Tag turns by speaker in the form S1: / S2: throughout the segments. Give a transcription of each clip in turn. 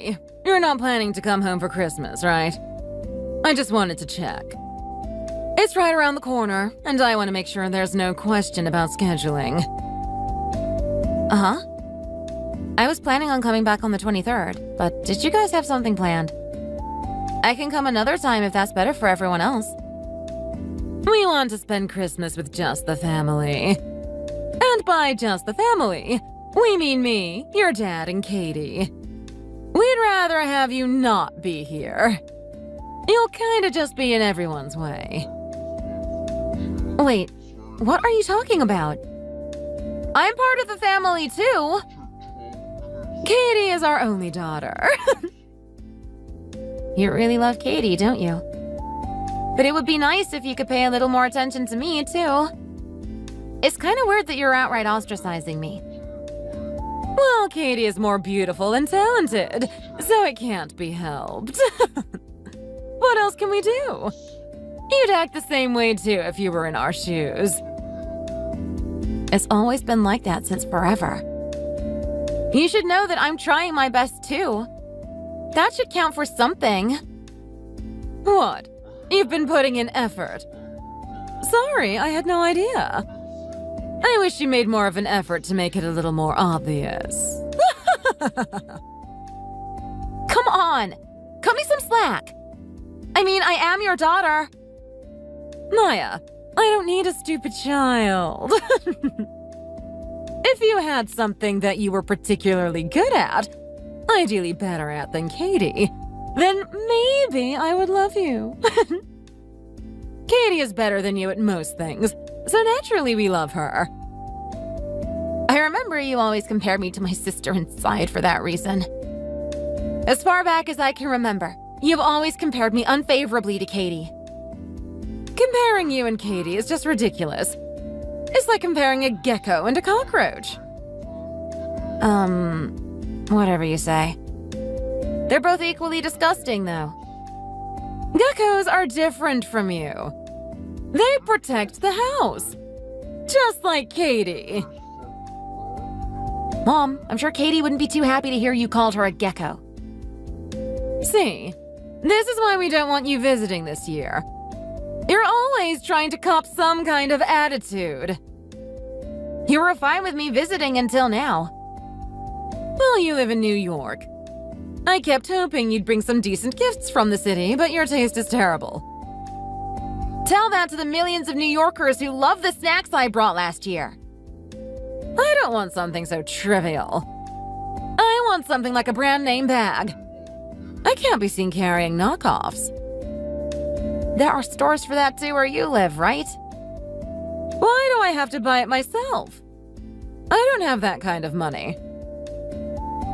S1: Hey, you're not planning to come home for Christmas, right? I just wanted to check. It's right around the corner, and I want to make sure there's no question about scheduling. Uh-huh. I was planning on coming back on the 23rd, but did you guys have something planned? I can come another time if that's better for everyone else. We want to spend Christmas with just the family. And by just the family, we mean me, your dad, and Katie. We'd rather have you not be here. You'll kinda just be in everyone's way. Wait, what are you talking about? I'm part of the family too. Katie is our only daughter. You really love Katie, don't you? But it would be nice if you could pay a little more attention to me too. It's kind of weird that you're outright ostracizing me. Well, Katie is more beautiful and talented, so it can't be helped. What else can we do? You'd act the same way too if you were in our shoes. It's always been like that since forever. You should know that I'm trying my best too. That should count for something. What? You've been putting in effort. Sorry, I had no idea. I wish you made more of an effort to make it a little more obvious. Come on! Cut me some slack! I mean, I am your daughter. Maya, I don't need a stupid child. If you had something that you were particularly good at, ideally better at than Katie, then maybe I would love you. Katie is better than you at most things, so naturally we love her. I remember you always compared me to my sister Incite for that reason. As far back as I can remember, you've always compared me unfavorably to Katie. Comparing you and Katie is just ridiculous. It's like comparing a gecko and a cockroach. Whatever you say. They're both equally disgusting, though. Geckos are different from you. They protect the house. Just like Katie. Mom, I'm sure Katie wouldn't be too happy to hear you called her a gecko. See, this is why we don't want you visiting this year. You're always trying to cop some kind of attitude. You were fine with me visiting until now. Well, you live in New York. I kept hoping you'd bring some decent gifts from the city, but your taste is terrible. Tell that to the millions of New Yorkers who love the snacks I brought last year. I don't want something so trivial. I want something like a brand name bag. I can't be seen carrying knockoffs. There are stores for that too where you live, right? Why do I have to buy it myself? I don't have that kind of money.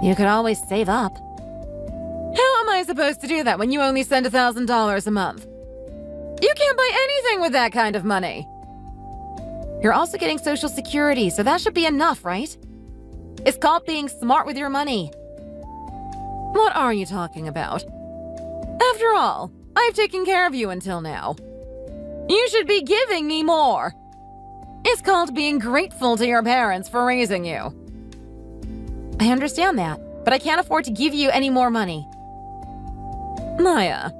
S1: You could always save up. How am I supposed to do that when you only send $1,000 a month? You can't buy anything with that kind of money. You're also getting Social Security, so that should be enough, right? It's called being smart with your money. What are you talking about? After all, I've taken care of you until now. You should be giving me more. It's called being grateful to your parents for raising you. I understand that, but I can't afford to give you any more money. Maya,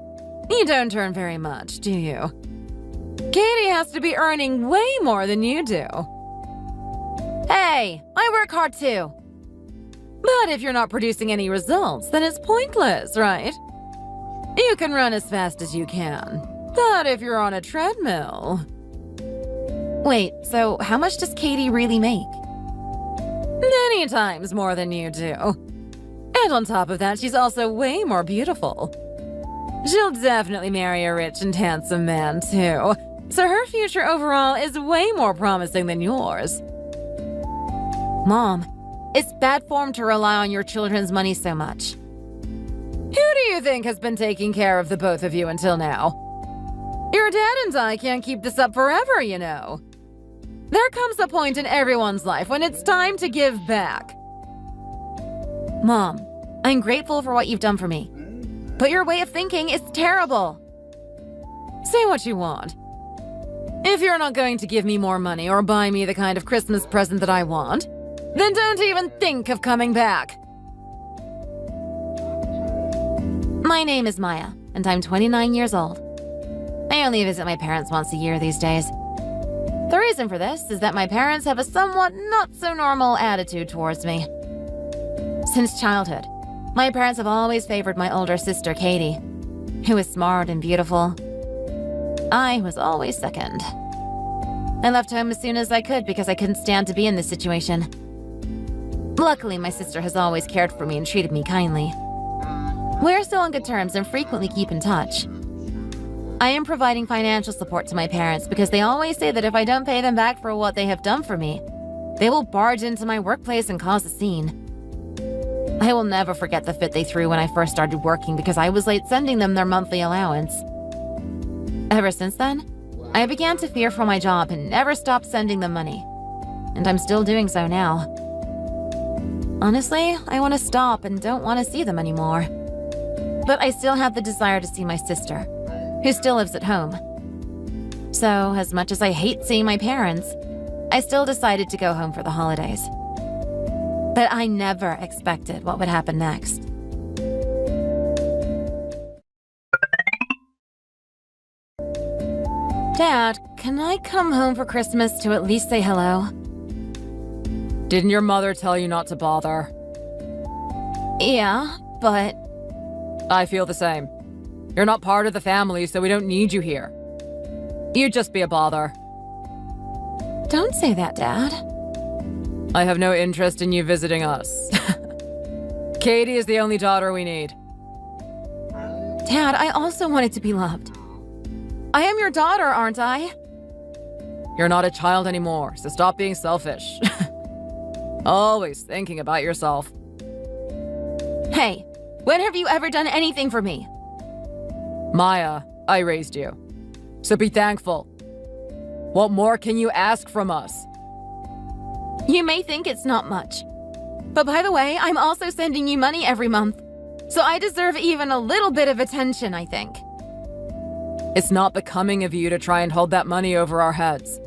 S1: you don't earn very much, do you? Katie has to be earning way more than you do. Hey, I work hard too. But if you're not producing any results, then it's pointless, right? You can run as fast as you can, but if you're on a treadmill... Wait, so how much does Katie really make? Many times more than you do. And on top of that, she's also way more beautiful. She'll definitely marry a rich and handsome man, too. So her future overall is way more promising than yours. Mom, it's bad form to rely on your children's money so much. Who do you think has been taking care of the both of you until now? Your dad and I can't keep this up forever, you know. There comes a point in everyone's life when it's time to give back. Mom, I'm grateful for what you've done for me. But your way of thinking is terrible. Say what you want. If you're not going to give me more money or buy me the kind of Christmas present that I want, then don't even think of coming back. My name is Maya, and I'm 29 years old. I only visit my parents once a year these days. The reason for this is that my parents have a somewhat not-so-normal attitude towards me. Since childhood, my parents have always favored my older sister, Katie, who is smart and beautiful. I was always second. I left home as soon as I could because I couldn't stand to be in this situation. Luckily, my sister has always cared for me and treated me kindly. We're still on good terms and frequently keep in touch. I am providing financial support to my parents because they always say that if I don't pay them back for what they have done for me, they will barge into my workplace and cause a scene. I will never forget the fit they threw when I first started working because I was late sending them their monthly allowance. Ever since then, I began to fear for my job and never stopped sending them money. And I'm still doing so now. Honestly, I want to stop and don't want to see them anymore. But I still have the desire to see my sister, who still lives at home. So, as much as I hate seeing my parents, I still decided to go home for the holidays. But I never expected what would happen next. Dad, can I come home for Christmas to at least say hello?
S2: Didn't your mother tell you not to bother?
S1: Yeah, but...
S2: I feel the same. You're not part of the family, so we don't need you here. You'd just be a bother.
S1: Don't say that, Dad.
S2: I have no interest in you visiting us. Katie is the only daughter we need.
S1: Dad, I also wanted to be loved. I am your daughter, aren't I?
S2: You're not a child anymore, so stop being selfish. Always thinking about yourself.
S1: Hey, when have you ever done anything for me?
S2: Maya, I raised you. So be thankful. What more can you ask from us?
S1: You may think it's not much. But by the way, I'm also sending you money every month. So I deserve even a little bit of attention, I think.
S2: It's not becoming of you to try and hold that money over our heads.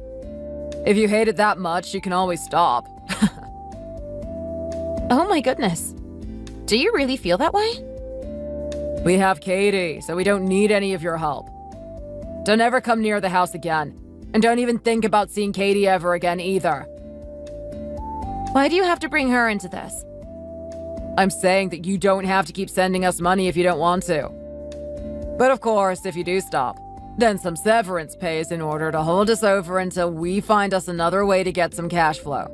S2: If you hate it that much, you can always stop.
S1: Oh my goodness. Do you really feel that way?
S2: We have Katie, so we don't need any of your help. Don't ever come near the house again. And don't even think about seeing Katie ever again either.
S1: Why do you have to bring her into this?
S2: I'm saying that you don't have to keep sending us money if you don't want to. But of course, if you do stop, then some severance pays in order to hold us over until we find us another way to get some cash flow.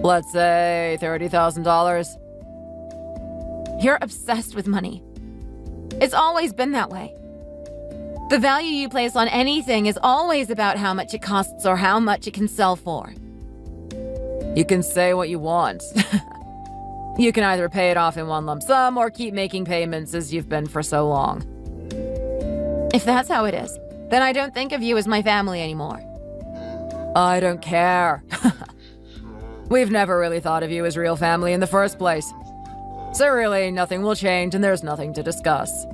S2: Let's say $30,000.
S1: You're obsessed with money. It's always been that way. The value you place on anything is always about how much it costs or how much it can sell for.
S2: You can say what you want. You can either pay it off in one lump sum or keep making payments as you've been for so long.
S1: If that's how it is, then I don't think of you as my family anymore.
S2: I don't care. We've never really thought of you as real family in the first place. So really, nothing will change and there's nothing to discuss.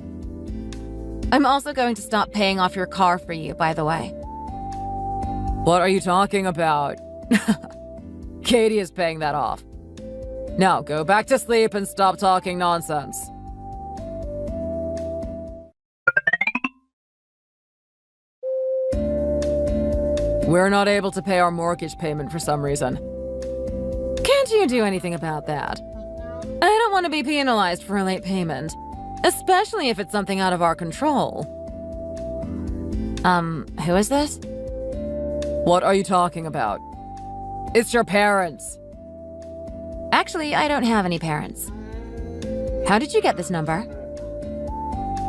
S1: I'm also going to stop paying off your car for you, by the way.
S2: What are you talking about? Katie is paying that off. Now, go back to sleep and stop talking nonsense. We're not able to pay our mortgage payment for some reason. Can't you do anything about that? I don't want to be penalized for a late payment, especially if it's something out of our control.
S1: Who is this?
S2: What are you talking about? It's your parents.
S1: Actually, I don't have any parents. How did you get this number?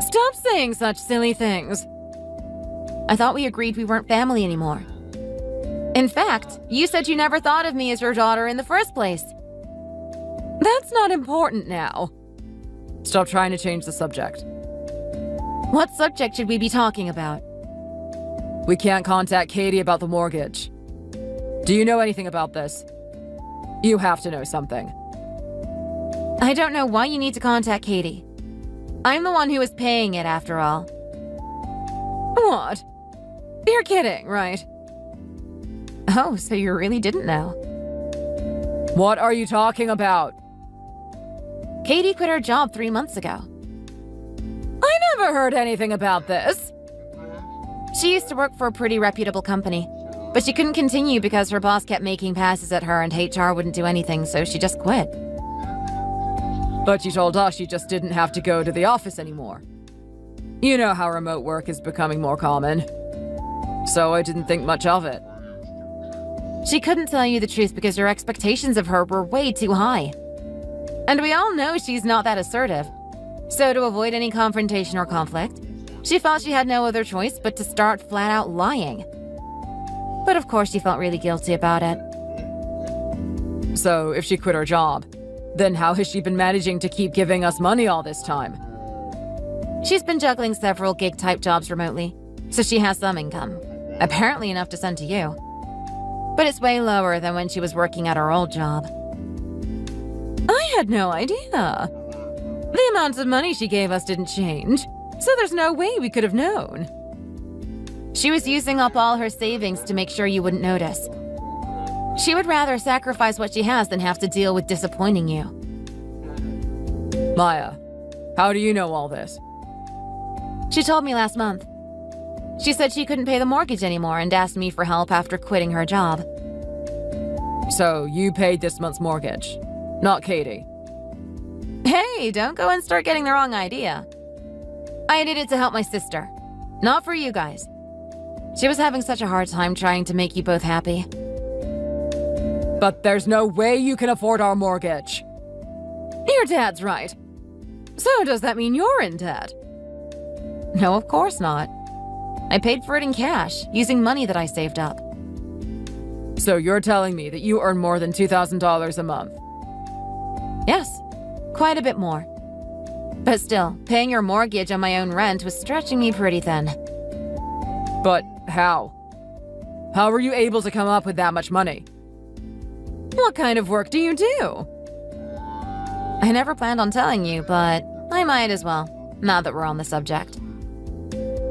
S2: Stop saying such silly things.
S1: I thought we agreed we weren't family anymore. In fact, you said you never thought of me as your daughter in the first place.
S2: That's not important now. Stop trying to change the subject.
S1: What subject should we be talking about?
S2: We can't contact Katie about the mortgage. Do you know anything about this? You have to know something.
S1: I don't know why you need to contact Katie. I'm the one who is paying it, after all.
S2: What? You're kidding, right?
S1: Oh, so you really didn't know.
S2: What are you talking about?
S1: Katie quit her job 3 months ago.
S2: never heard anything about this.
S1: She used to work for a pretty reputable company, but she couldn't continue because her boss kept making passes at her and HR wouldn't do anything, so she just quit.
S2: But you told us you just didn't have to go to the office anymore. You know how remote work is becoming more common. So I didn't think much of it.
S1: She couldn't tell you the truth because your expectations of her were way too high. And we all know she's not that assertive. So to avoid any confrontation or conflict, she felt she had no other choice but to start flat out lying. But of course she felt really guilty about it.
S2: So if she quit her job, then how has she been managing to keep giving us money all this time?
S1: She's been juggling several gig-type jobs remotely, so she has some income. Apparently enough to send to you. But it's way lower than when she was working at her old job.
S2: I had no idea. The amount of money she gave us didn't change, so there's no way we could have known.
S1: She was using up all her savings to make sure you wouldn't notice. She would rather sacrifice what she has than have to deal with disappointing you.
S2: Maya, how do you know all this?
S1: She told me last month. She said she couldn't pay the mortgage anymore and asked me for help after quitting her job.
S2: So you paid this month's mortgage, not Katie.
S1: Hey, don't go and start getting the wrong idea. I did it to help my sister, not for you guys. She was having such a hard time trying to make you both happy.
S2: But there's no way you can afford our mortgage. Your dad's right. So does that mean you're in debt?
S1: No, of course not. I paid for it in cash, using money that I saved up.
S2: So you're telling me that you earn more than $2,000 a month?
S1: Yes, quite a bit more. But still, paying your mortgage and my own rent was stretching me pretty thin.
S2: But how? How were you able to come up with that much money? What kind of work do you do?
S1: I never planned on telling you, but I might as well, now that we're on the subject.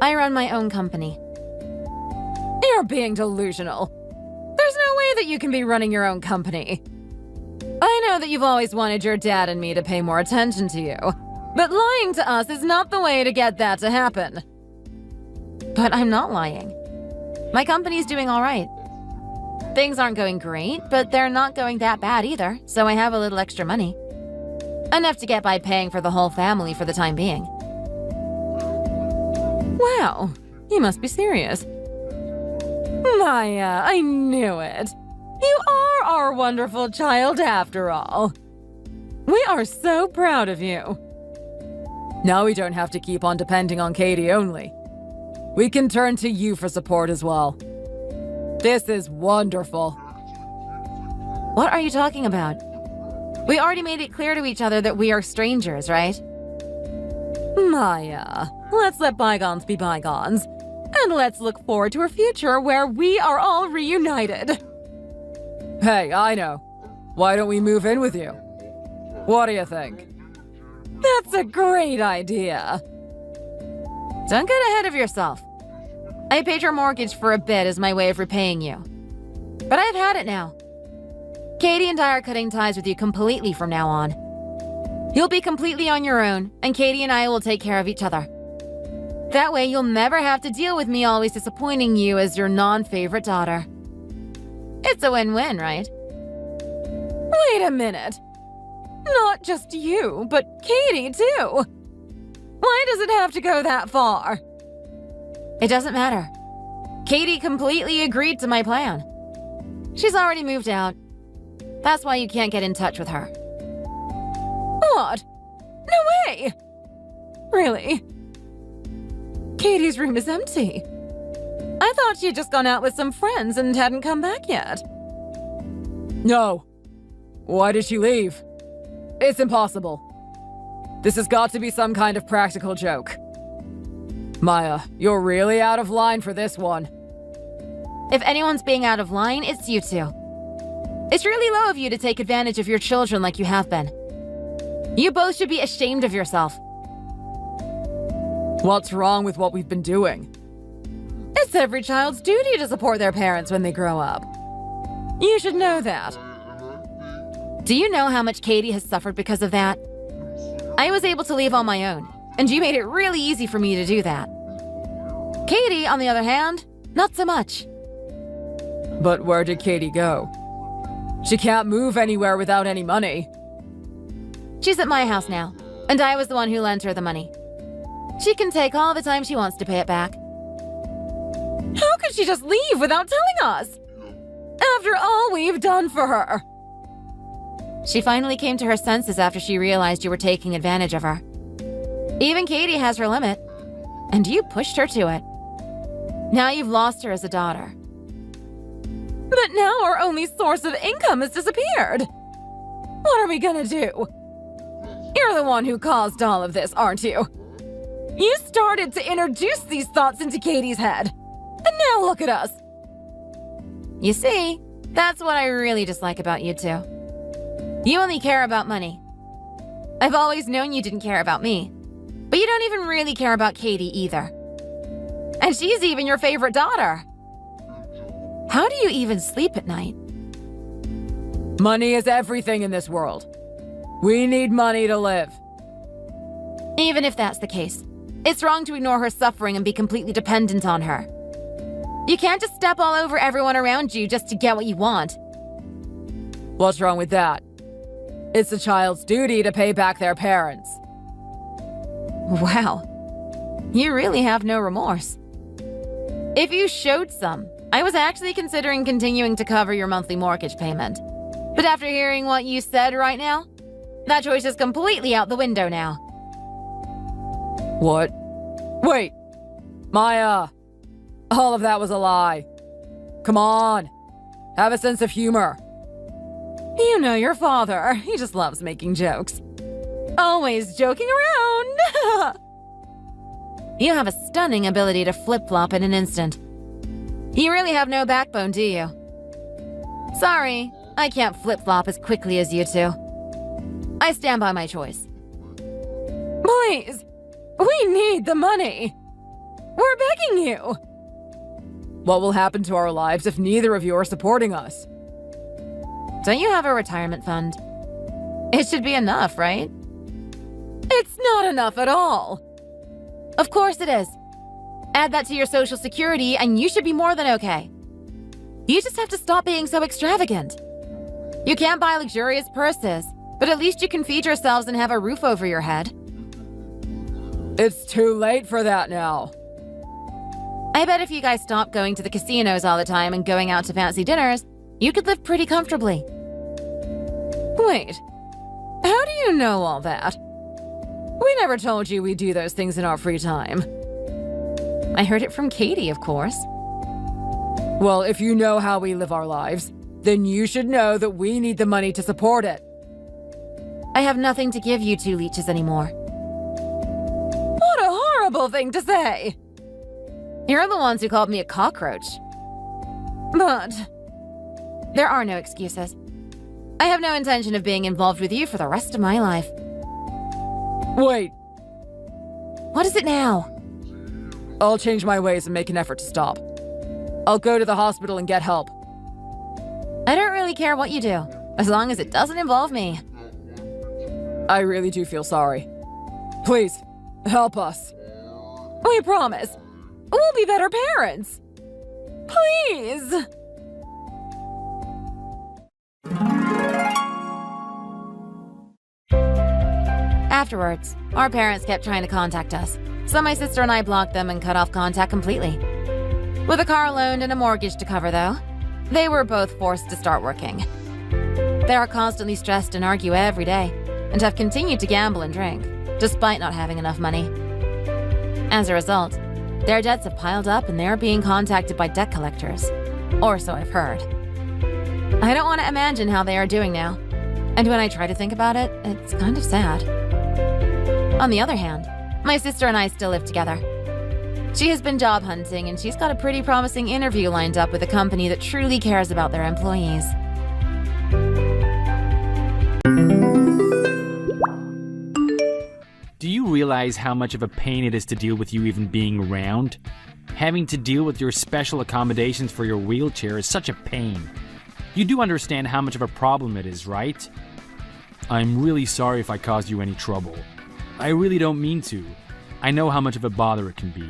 S1: I run my own company.
S2: You're being delusional. There's no way that you can be running your own company. I know that you've always wanted your dad and me to pay more attention to you, but lying to us is not the way to get that to happen.
S1: But I'm not lying. My company's doing all right. Things aren't going great, but they're not going that bad either, so I have a little extra money. Enough to get by paying for the whole family for the time being.
S2: Wow, you must be serious. Maya, I knew it. You are our wonderful child after all. We are so proud of you. Now we don't have to keep on depending on Katie only. We can turn to you for support as well. This is wonderful.
S1: What are you talking about? We already made it clear to each other that we are strangers, right?
S2: Maya, let's let bygones be bygones. And let's look forward to a future where we are all reunited. Hey, I know. Why don't we move in with you? What do you think? That's a great idea.
S1: Don't get ahead of yourself. I paid your mortgage for a bit as my way of repaying you. But I've had it now. Katie and I are cutting ties with you completely from now on. You'll be completely on your own, and Katie and I will take care of each other. That way you'll never have to deal with me always disappointing you as your non-favorite daughter. It's a win-win, right?
S2: Wait a minute. Not just you, but Katie too. Why does it have to go that far?
S1: It doesn't matter. Katie completely agreed to my plan. She's already moved out. That's why you can't get in touch with her.
S2: What? No way! Really? Katie's room is empty. I thought she had just gone out with some friends and hadn't come back yet. No. Why did she leave? It's impossible. This has got to be some kind of practical joke. Maya, you're really out of line for this one.
S1: If anyone's being out of line, it's you two. It's really low of you to take advantage of your children like you have been. You both should be ashamed of yourself.
S2: What's wrong with what we've been doing? It's every child's duty to support their parents when they grow up. You should know that.
S1: Do you know how much Katie has suffered because of that? I was able to leave on my own, and you made it really easy for me to do that. Katie, on the other hand, not so much.
S2: But where did Katie go? She can't move anywhere without any money.
S1: She's at my house now, and I was the one who lent her the money. She can take all the time she wants to pay it back. How could she just leave without telling us? After all we've done for her. She finally came to her senses after she realized you were taking advantage of her. Even Katie has her limit, and you pushed her to it. Now you've lost her as a daughter. But now our only source of income has disappeared. What are we gonna do? You're the one who caused all of this, aren't you? You started to introduce these thoughts into Katie's head. And now look at us. You see, that's what I really dislike about you two. You only care about money. I've always known you didn't care about me. But you don't even really care about Katie either. And she's even your favorite daughter. How do you even sleep at night?
S2: Money is everything in this world. We need money to live.
S1: Even if that's the case, it's wrong to ignore her suffering and be completely dependent on her. You can't just step all over everyone around you just to get what you want.
S2: What's wrong with that? It's a child's duty to pay back their parents.
S1: Wow. You really have no remorse. If you showed some, I was actually considering continuing to cover your monthly mortgage payment. But after hearing what you said right now, that choice is completely out the window now.
S2: What? Wait! Maya! All of that was a lie. Come on! Have a sense of humor.
S1: You know your father. He just loves making jokes. Always joking around. You have a stunning ability to flip-flop in an instant. You really have no backbone, do you? Sorry, I can't flip-flop as quickly as you two. I stand by my choice. Please! We need the money! We're begging you!
S2: What will happen to our lives if neither of you are supporting us?
S1: Don't you have a retirement fund? It should be enough, right? It's not enough at all! Of course it is. Add that to your social security and you should be more than okay. You just have to stop being so extravagant. You can't buy luxurious purses, but at least you can feed yourselves and have a roof over your head.
S2: It's too late for that now.
S1: I bet if you guys stopped going to the casinos all the time and going out to fancy dinners, you could live pretty comfortably. Wait, how do you know all that? We never told you we do those things in our free time. I heard it from Katie, of course.
S2: Well, if you know how we live our lives, then you should know that we need the money to support it.
S1: I have nothing to give you two leeches anymore. What a horrible thing to say! You're the ones who called me a cockroach. But there are no excuses. I have no intention of being involved with you for the rest of my life.
S2: Wait.
S1: What is it now?
S2: I'll change my ways and make an effort to stop. I'll go to the hospital and get help.
S1: I don't really care what you do, as long as it doesn't involve me.
S2: I really do feel sorry. Please, help us.
S1: We promise. We'll be better parents. Please. Afterwards, our parents kept trying to contact us, so my sister and I blocked them and cut off contact completely. With a car loan and a mortgage to cover, though, they were both forced to start working. They are constantly stressed and argue every day, and have continued to gamble and drink, despite not having enough money. As a result, their debts have piled up and they are being contacted by debt collectors, or so I've heard. I don't want to imagine how they are doing now, and when I try to think about it, it's kind of sad. On the other hand, my sister and I still live together. She has been job hunting and she's got a pretty promising interview lined up with a company that truly cares about their employees.
S3: Do you realize how much of a pain it is to deal with you even being around? Having to deal with your special accommodations for your wheelchair is such a pain. You do understand how much of a problem it is, right? I'm really sorry if I caused you any trouble. I really don't mean to. I know how much of a bother it can be.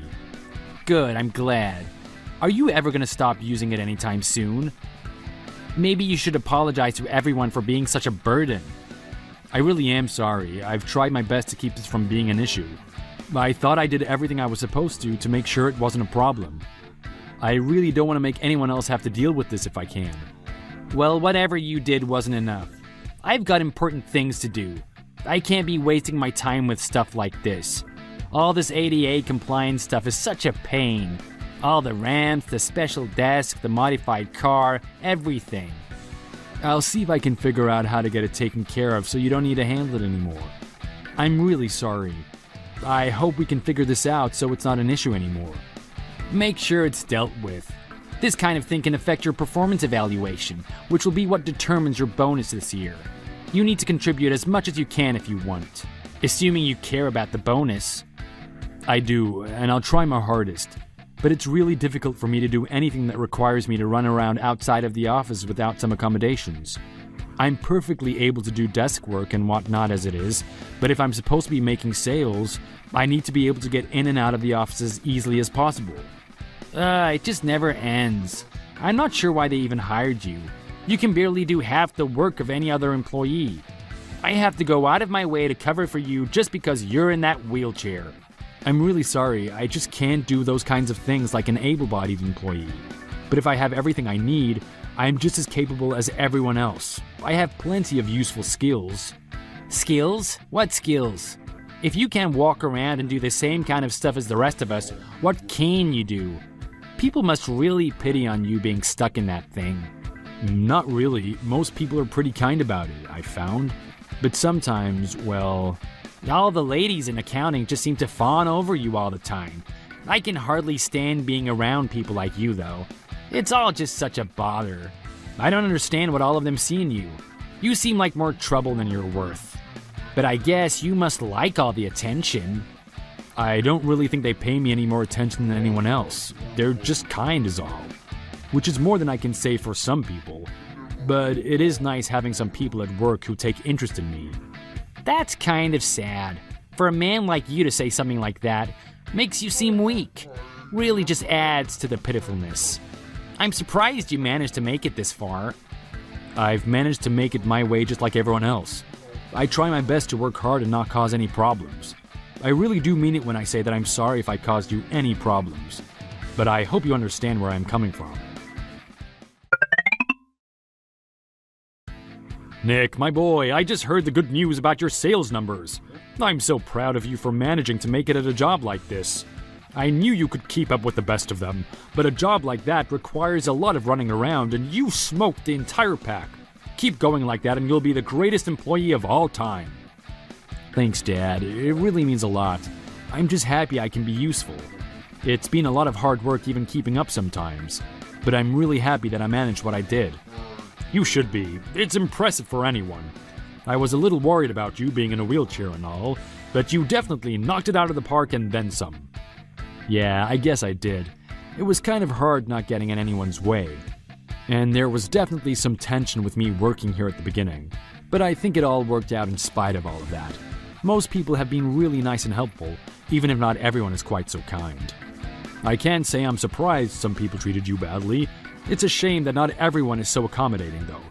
S3: Good, I'm glad. Are you ever going to stop using it anytime soon? Maybe you should apologize to everyone for being such a burden. I really am sorry. I've tried my best to keep this from being an issue. I thought I did everything I was supposed to make sure it wasn't a problem. I really don't want to make anyone else have to deal with this if I can. Well, whatever you did wasn't enough. I've got important things to do. I can't be wasting my time with stuff like this. All this ADA compliance stuff is such a pain. All the ramps, the special desk, the modified car, everything. I'll see if I can figure out how to get it taken care of so you don't need to handle it anymore. I'm really sorry. I hope we can figure this out so it's not an issue anymore. Make sure it's dealt with. This kind of thing can affect your performance evaluation, which will be what determines your bonus this year. You need to contribute as much as you can if you want, assuming you care about the bonus. I do, and I'll try my hardest. But it's really difficult for me to do anything that requires me to run around outside of the office without some accommodations. I'm perfectly able to do desk work and whatnot as it is, but if I'm supposed to be making sales, I need to be able to get in and out of the office as easily as possible. It just never ends. I'm not sure why they even hired you. You can barely do half the work of any other employee. I have to go out of my way to cover for you just because you're in that wheelchair. I'm really sorry, I just can't do those kinds of things like an able-bodied employee. But if I have everything I need, I'm just as capable as everyone else. I have plenty of useful skills. Skills? What skills? If you can't walk around and do the same kind of stuff as the rest of us, what can you do? People must really pity on you being stuck in that thing. Not really. Most people are pretty kind about it, I've found. But sometimes, well, all the ladies in accounting just seem to fawn over you all the time. I can hardly stand being around people like you, though. It's all just such a bother. I don't understand what all of them see in you. You seem like more trouble than you're worth. But I guess you must like all the attention. I don't really think they pay me any more attention than anyone else. They're just kind is all. Which is more than I can say for some people. But it is nice having some people at work who take interest in me. That's kind of sad. For a man like you to say something like that makes you seem weak. Really just adds to the pitifulness. I'm surprised you managed to make it this far. I've managed to make it my way just like everyone else. I try my best to work hard and not cause any problems. I really do mean it when I say that I'm sorry if I caused you any problems. But I hope you understand where I'm coming from. Nick, my boy, I just heard the good news about your sales numbers. I'm so proud of you for managing to make it at a job like this. I knew you could keep up with the best of them, but a job like that requires a lot of running around, and you smoked the entire pack. Keep going like that and you'll be the greatest employee of all time. Thanks, Dad. It really means a lot. I'm just happy I can be useful. It's been a lot of hard work even keeping up sometimes, but I'm really happy that I managed what I did. You should be. It's impressive for anyone. I was a little worried about you being in a wheelchair and all, but you definitely knocked it out of the park and then some. Yeah, I guess I did. It was kind of hard not getting in anyone's way. And there was definitely some tension with me working here at the beginning, but I think it all worked out in spite of all of that. Most people have been really nice and helpful, even if not everyone is quite so kind. I can't say I'm surprised some people treated you badly. It's a shame that not everyone is so accommodating, though.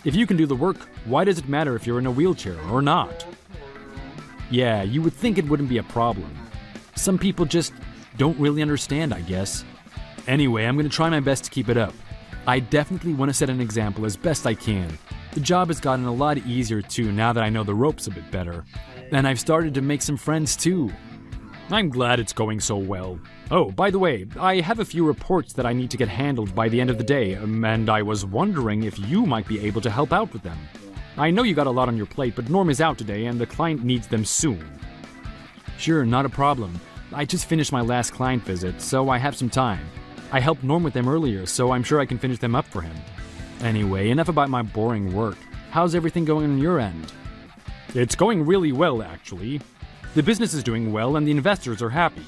S3: If you can do the work, why does it matter if you're in a wheelchair or not? Yeah, you would think it wouldn't be a problem. Some people just don't really understand, I guess. Anyway, I'm going to try my best to keep it up. I definitely want to set an example as best I can. The job has gotten a lot easier too now that I know the ropes a bit better. And I've started to make some friends too. I'm glad it's going so well. Oh, by the way, I have a few reports that I need to get handled by the end of the day, and I was wondering if you might be able to help out with them. I know you got a lot on your plate, but Norm is out today and the client needs them soon. Sure, not a problem. I just finished my last client visit, so I have some time. I helped Norm with them earlier, so I'm sure I can finish them up for him. Anyway, enough about my boring work. How's everything going on your end? It's going really well, actually. The business is doing well and the investors are happy.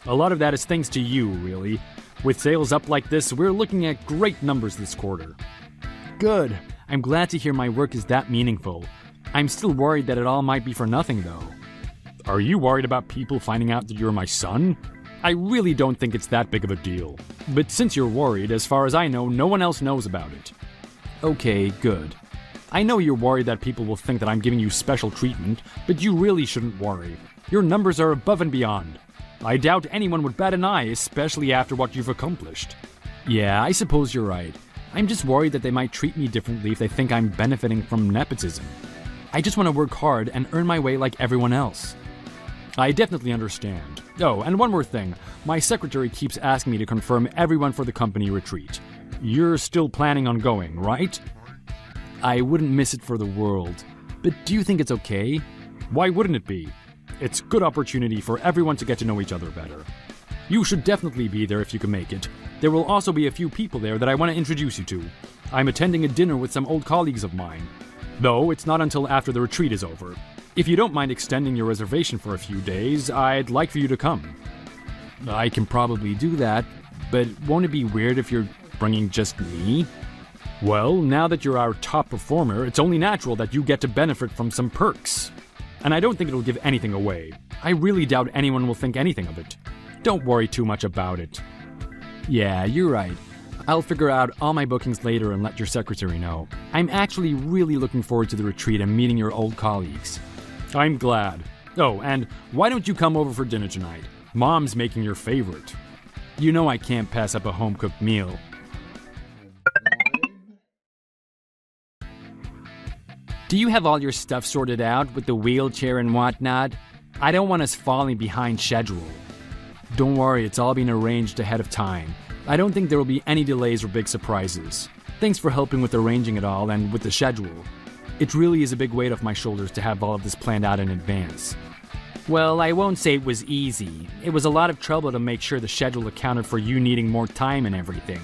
S3: A lot of that is thanks to you, really. With sales up like this, we're looking at great numbers this quarter. Good. I'm glad to hear my work is that meaningful. I'm still worried that it all might be for nothing, though. Are you worried about people finding out that you're my son? I really don't think it's that big of a deal. But since you're worried, as far as I know, no one else knows about it. Okay, good. I know you're worried that people will think that I'm giving you special treatment, but you really shouldn't worry. Your numbers are above and beyond. I doubt anyone would bat an eye, especially after what you've accomplished. Yeah, I suppose you're right. I'm just worried that they might treat me differently if they think I'm benefiting from nepotism. I just want to work hard and earn my way like everyone else. I definitely understand. Oh, and one more thing. My secretary keeps asking me to confirm everyone for the company retreat. You're still planning on going, right? I wouldn't miss it for the world. But do you think it's okay? Why wouldn't it be? It's a good opportunity for everyone to get to know each other better. You should definitely be there if you can make it. There will also be a few people there that I want to introduce you to. I'm attending a dinner with some old colleagues of mine. Though it's not until after the retreat is over. If you don't mind extending your reservation for a few days, I'd like for you to come. I can probably do that, but won't it be weird if you're bringing just me? Well, now that you're our top performer, it's only natural that you get to benefit from some perks. And I don't think it'll give anything away. I really doubt anyone will think anything of it. Don't worry too much about it. Yeah, you're right. I'll figure out all my bookings later and let your secretary know. I'm actually really looking forward to the retreat and meeting your old colleagues. I'm glad. Oh, and why don't you come over for dinner tonight? Mom's making your favorite. You know I can't pass up a home-cooked meal. Do you have all your stuff sorted out with the wheelchair and whatnot? I don't want us falling behind schedule. Don't worry, it's all been arranged ahead of time. I don't think there will be any delays or big surprises. Thanks for helping with arranging it all and with the schedule. It really is a big weight off my shoulders to have all of this planned out in advance. Well, I won't say it was easy. It was a lot of trouble to make sure the schedule accounted for you needing more time and everything.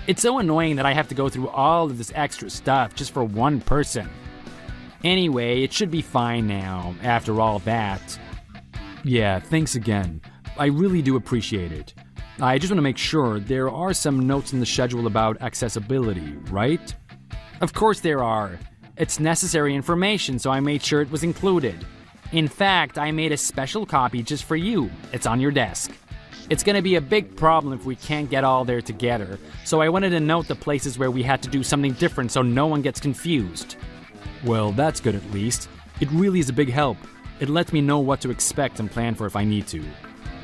S3: It's so annoying that I have to go through all of this extra stuff just for one person. Anyway, it should be fine now, after all that. Yeah, thanks again. I really do appreciate it. I just want to make sure there are some notes in the schedule about accessibility, right? Of course there are. It's necessary information, so I made sure it was included. In fact, I made a special copy just for you. It's on your desk. It's going to be a big problem if we can't get all there together, so I wanted to note the places where we had to do something different so no one gets confused. Well, that's good at least. It really is a big help. It lets me know what to expect and plan for if I need to.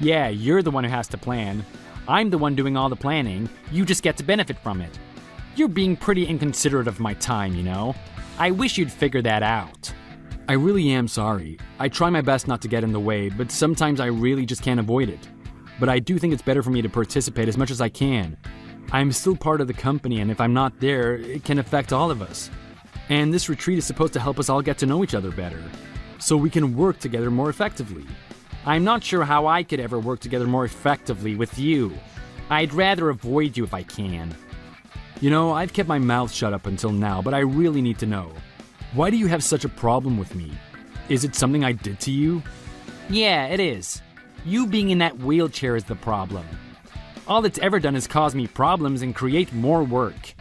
S3: Yeah, you're the one who has to plan. I'm the one doing all the planning. You just get to benefit from it. You're being pretty inconsiderate of my time, you know? I wish you'd figure that out. I really am sorry. I try my best not to get in the way, but sometimes I really just can't avoid it. But I do think it's better for me to participate as much as I can. I'm still part of the company, and if I'm not there, it can affect all of us. And this retreat is supposed to help us all get to know each other better, so we can work together more effectively. I'm not sure how I could ever work together more effectively with you. I'd rather avoid you if I can. You know, I've kept my mouth shut up until now, but I really need to know. Why do you have such a problem with me? Is it something I did to you? Yeah, it is. You being in that wheelchair is the problem. All it's ever done is cause me problems and create more work.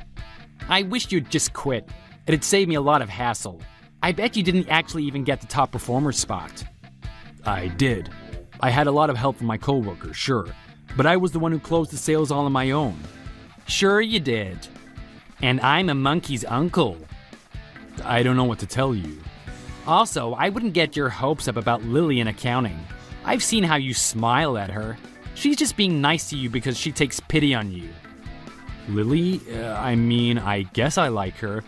S3: I wish you'd just quit. It'd save me a lot of hassle. I bet you didn't actually even get the top performer spot. I did. I had a lot of help from my coworkers, sure. But I was the one who closed the sales all on my own. Sure you did. And I'm a monkey's uncle. I don't know what to tell you. Also, I wouldn't get your hopes up about Lily in accounting. I've seen how you smile at her. She's just being nice to you because she takes pity on you. Lily? I guess I like her,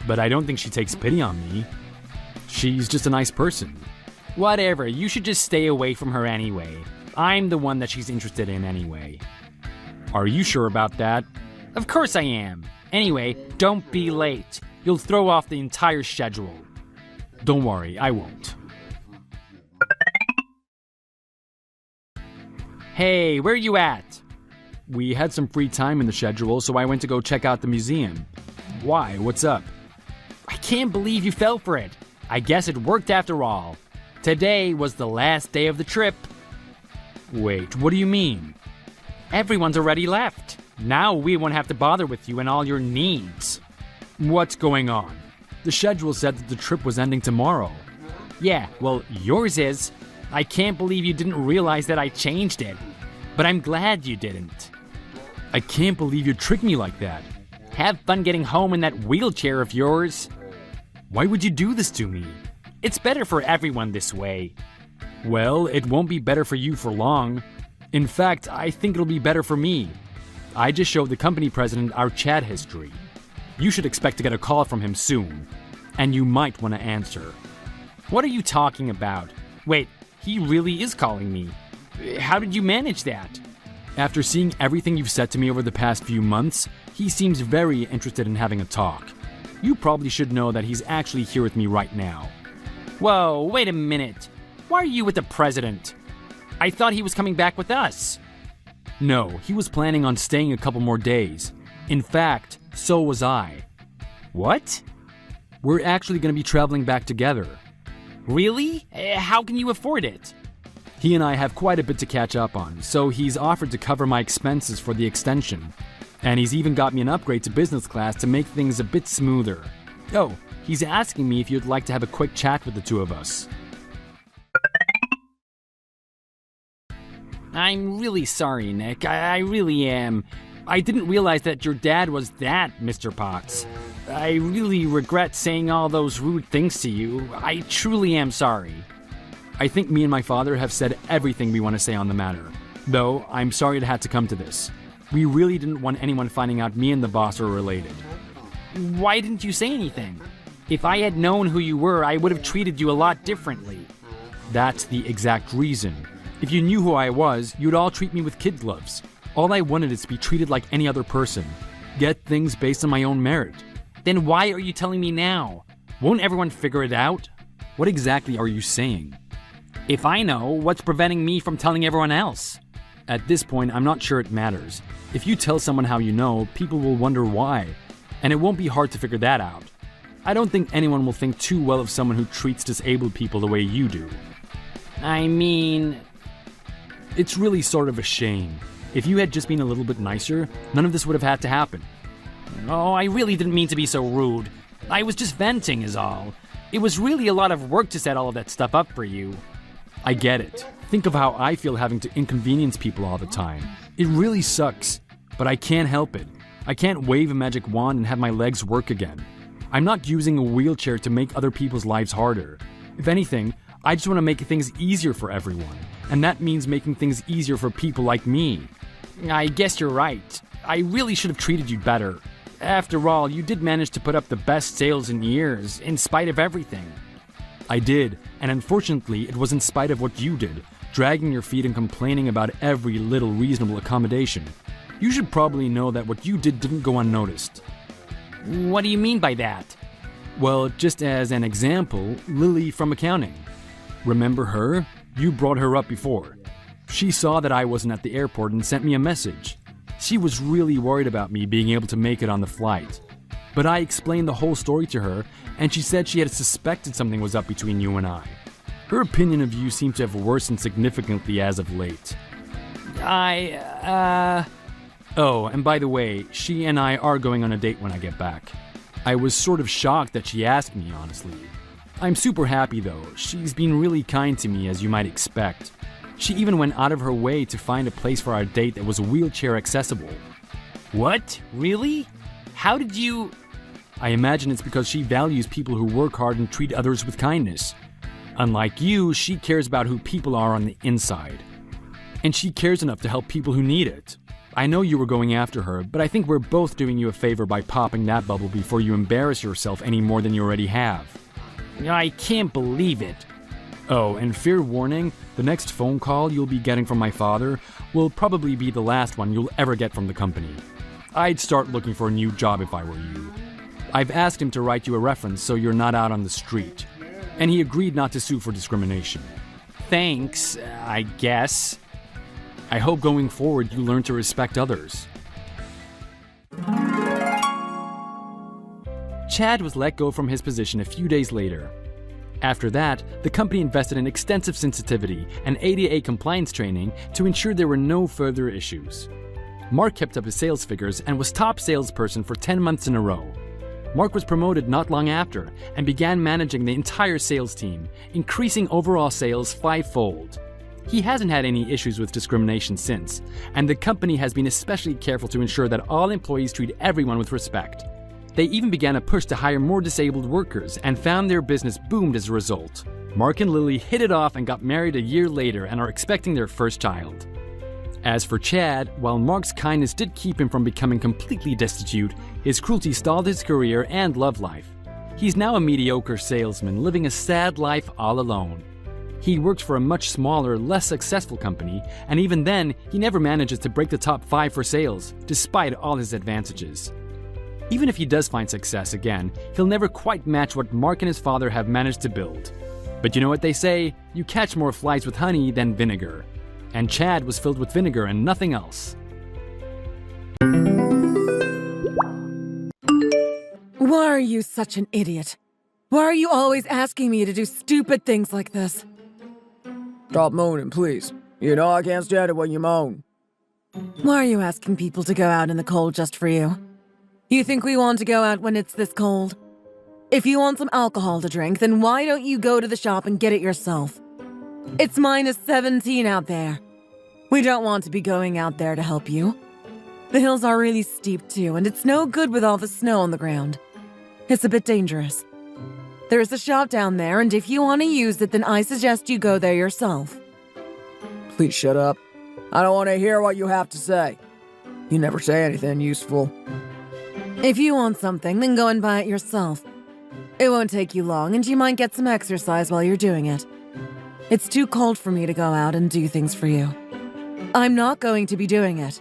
S3: but I don't think she takes pity on me. She's just a nice person. Whatever, you should just stay away from her anyway. I'm the one that she's interested in anyway. Are you sure about that? Of course I am. Anyway, don't be late. You'll throw off the entire schedule. Don't worry, I won't. Hey, where you at? We had some free time in the schedule, so I went to go check out the museum. Why? What's up? I can't believe you fell for it. I guess it worked after all. Today was the last day of the trip. Wait, what do you mean? Everyone's already left. Now we won't have to bother with you and all your needs. What's going on? The schedule said that the trip was ending tomorrow. Yeah, well, yours is. I can't believe you didn't realize that I changed it. But I'm glad you didn't.
S2: I can't believe you tricked me like that.
S3: Have fun getting home in that wheelchair of yours.
S2: Why would you do this to me?
S3: It's better for everyone this way.
S2: Well, it won't be better for you for long. In fact, I think it'll be better for me. I just showed the company president our chat history. You should expect to get a call from him soon. And you might want to answer.
S3: What are you talking about? Wait, he really is calling me. How did you manage that?
S2: After seeing everything you've said to me over the past few months, he seems very interested in having a talk. You probably should know that he's actually here with me right now.
S3: Whoa, wait a minute. Why are you with the president? I thought he was coming back with us.
S2: No, he was planning on staying a couple more days. In fact, so was I.
S3: What?
S2: We're actually going to be traveling back together.
S3: Really? How can you afford it?
S2: He and I have quite a bit to catch up on, so he's offered to cover my expenses for the extension. And he's even got me an upgrade to business class to make things a bit smoother. Oh, he's asking me if you'd like to have a quick chat with the two of us.
S3: I'm really sorry, Nick. I really am. I didn't realize that your dad was that, Mr. Potts. I really regret saying all those rude things to you. I truly am sorry.
S2: I think me and my father have said everything we want to say on the matter. Though, I'm sorry it had to come to this. We really didn't want anyone finding out me and the boss are related.
S3: Why didn't you say anything? If I had known who you were, I would have treated you a lot differently.
S2: That's the exact reason. If you knew who I was, you'd all treat me with kid gloves. All I wanted is to be treated like any other person. Get things based on my own merit.
S3: Then why are you telling me now? Won't everyone figure it out?
S2: What exactly are you saying?
S3: If I know, what's preventing me from telling everyone else?
S2: At this point, I'm not sure it matters. If you tell someone how you know, people will wonder why. And it won't be hard to figure that out. I don't think anyone will think too well of someone who treats disabled people the way you do.
S3: I mean...
S2: It's really sort of a shame. If you had just been a little bit nicer, none of this would have had to happen.
S3: Oh, I really didn't mean to be so rude. I was just venting is all. It was really a lot of work to set all of that stuff up for you.
S2: I get it. Think of how I feel having to inconvenience people all the time. It really sucks, but I can't help it. I can't wave a magic wand and have my legs work again. I'm not using a wheelchair to make other people's lives harder. If anything, I just want to make things easier for everyone, and that means making things easier for people like me.
S3: I guess you're right. I really should have treated you better. After all, you did manage to put up the best sales in years, in spite of everything.
S2: I did, and unfortunately, it was in spite of what you did, dragging your feet and complaining about every little reasonable accommodation. You should probably know that what you did didn't go unnoticed.
S3: What do you mean by that?
S2: Well, just as an example, Lily from accounting. Remember her? You brought her up before. She saw that I wasn't at the airport and sent me a message. She was really worried about me being able to make it on the flight. But I explained the whole story to her, and she said she had suspected something was up between you and I. Her opinion of you seemed to have worsened significantly as of late. Oh, and by the way, she and I are going on a date when I get back. I was sort of shocked that she asked me, honestly. I'm super happy though. She's been really kind to me, as you might expect. She even went out of her way to find a place for our date that was wheelchair accessible.
S3: What? Really? How did you...
S2: I imagine it's because she values people who work hard and treat others with kindness. Unlike you, she cares about who people are on the inside. And she cares enough to help people who need it. I know you were going after her, but I think we're both doing you a favor by popping that bubble before you embarrass yourself any more than you already have.
S3: I can't believe it.
S2: Oh, and fair warning, the next phone call you'll be getting from my father will probably be the last one you'll ever get from the company. I'd start looking for a new job if I were you. I've asked him to write you a reference so you're not out on the street. And he agreed not to sue for discrimination.
S3: Thanks, I guess.
S2: I hope going forward you learn to respect others. Chad was let go from his position a few days later. After that, the company invested in extensive sensitivity and ADA compliance training to ensure there were no further issues. Mark kept up his sales figures and was top salesperson for 10 months in a row.
S3: Mark was promoted not long after and began managing the entire sales team, increasing overall sales fivefold. He hasn't had any issues with discrimination since, and the company has been especially careful to ensure that all employees treat everyone with respect. They even began a push to hire more disabled workers and found their business boomed as a result. Mark and Lily hit it off and got married a year later and are expecting their first child. As for Chad, while Mark's kindness did keep him from becoming completely destitute, his cruelty stalled his career and love life. He's now a mediocre salesman living a sad life all alone. He works for a much smaller, less successful company, and even then, he never manages to break the top 5 for sales, despite all his advantages. Even if he does find success again, he'll never quite match what Mark and his father have managed to build. But you know what they say? You catch more flies with honey than vinegar. And Chad was filled with vinegar and nothing else.
S2: Why are you such an idiot? Why are you always asking me to do stupid things like this?
S4: Stop moaning, please. You know I can't stand it when you moan.
S2: Why are you asking people to go out in the cold just for you? You think we want to go out when it's this cold? If you want some alcohol to drink, then why don't you go to the shop and get it yourself? It's -17 out there. We don't want to be going out there to help you. The hills are really steep too, and it's no good with all the snow on the ground. It's a bit dangerous. There is a shop down there, and if you want to use it, then I suggest you go there yourself.
S4: Please shut up. I don't want to hear what you have to say. You never say anything useful.
S2: If you want something, then go and buy it yourself. It won't take you long, and you might get some exercise while you're doing it. It's too cold for me to go out and do things for you. I'm not going to be doing it.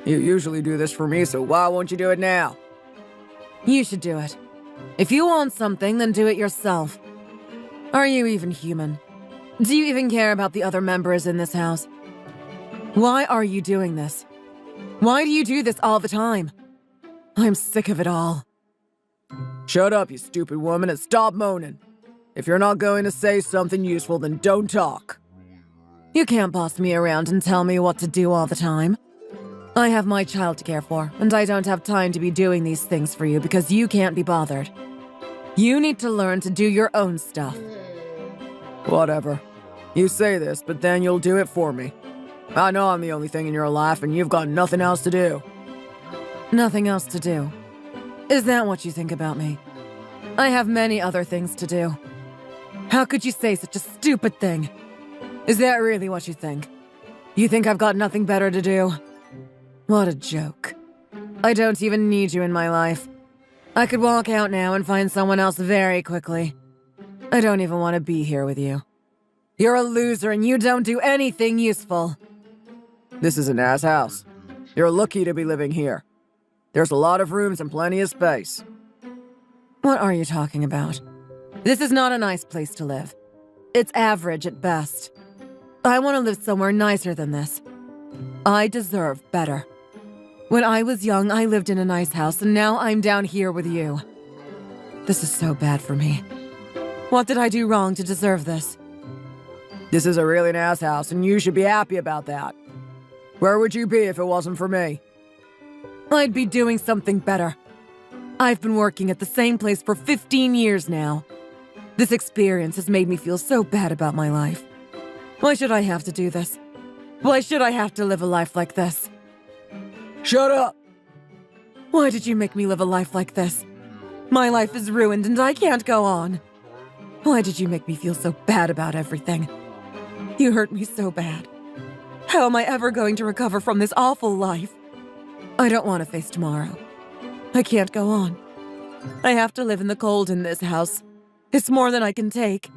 S4: You usually do this for me, so why won't you do it now?
S2: You should do it. If you want something, then do it yourself. Are you even human? Do you even care about the other members in this house? Why are you doing this? Why do you do this all the time? I'm sick of it all.
S4: Shut up, you stupid woman, and stop moaning. If you're not going to say something useful, then don't talk.
S2: You can't boss me around and tell me what to do all the time. I have my child to care for, and I don't have time to be doing these things for you because you can't be bothered. You need to learn to do your own stuff.
S4: Whatever. You say this, but then you'll do it for me. I know I'm the only thing in your life, and you've got nothing else to do.
S2: Nothing else to do. Is that what you think about me? I have many other things to do. How could you say such a stupid thing? Is that really what you think? You think I've got nothing better to do? What a joke. I don't even need you in my life. I could walk out now and find someone else very quickly. I don't even want to be here with you. You're a loser and you don't do anything useful.
S4: This is an ass house. You're lucky to be living here. There's a lot of rooms and plenty of space.
S2: What are you talking about? This is not a nice place to live. It's average at best. I want to live somewhere nicer than this. I deserve better. When I was young, I lived in a nice house, and now I'm down here with you. This is so bad for me. What did I do wrong to deserve this?
S4: This is a really nice house, and you should be happy about that. Where would you be if it wasn't for me?
S2: I'd be doing something better. I've been working at the same place for 15 years now. This experience has made me feel so bad about my life. Why should I have to do this? Why should I have to live a life like this?
S4: Shut up!
S2: Why did you make me live a life like this? My life is ruined and I can't go on. Why did you make me feel so bad about everything? You hurt me so bad. How am I ever going to recover from this awful life? I don't want to face tomorrow. I can't go on. I have to live in the cold in this house. It's more than I can take.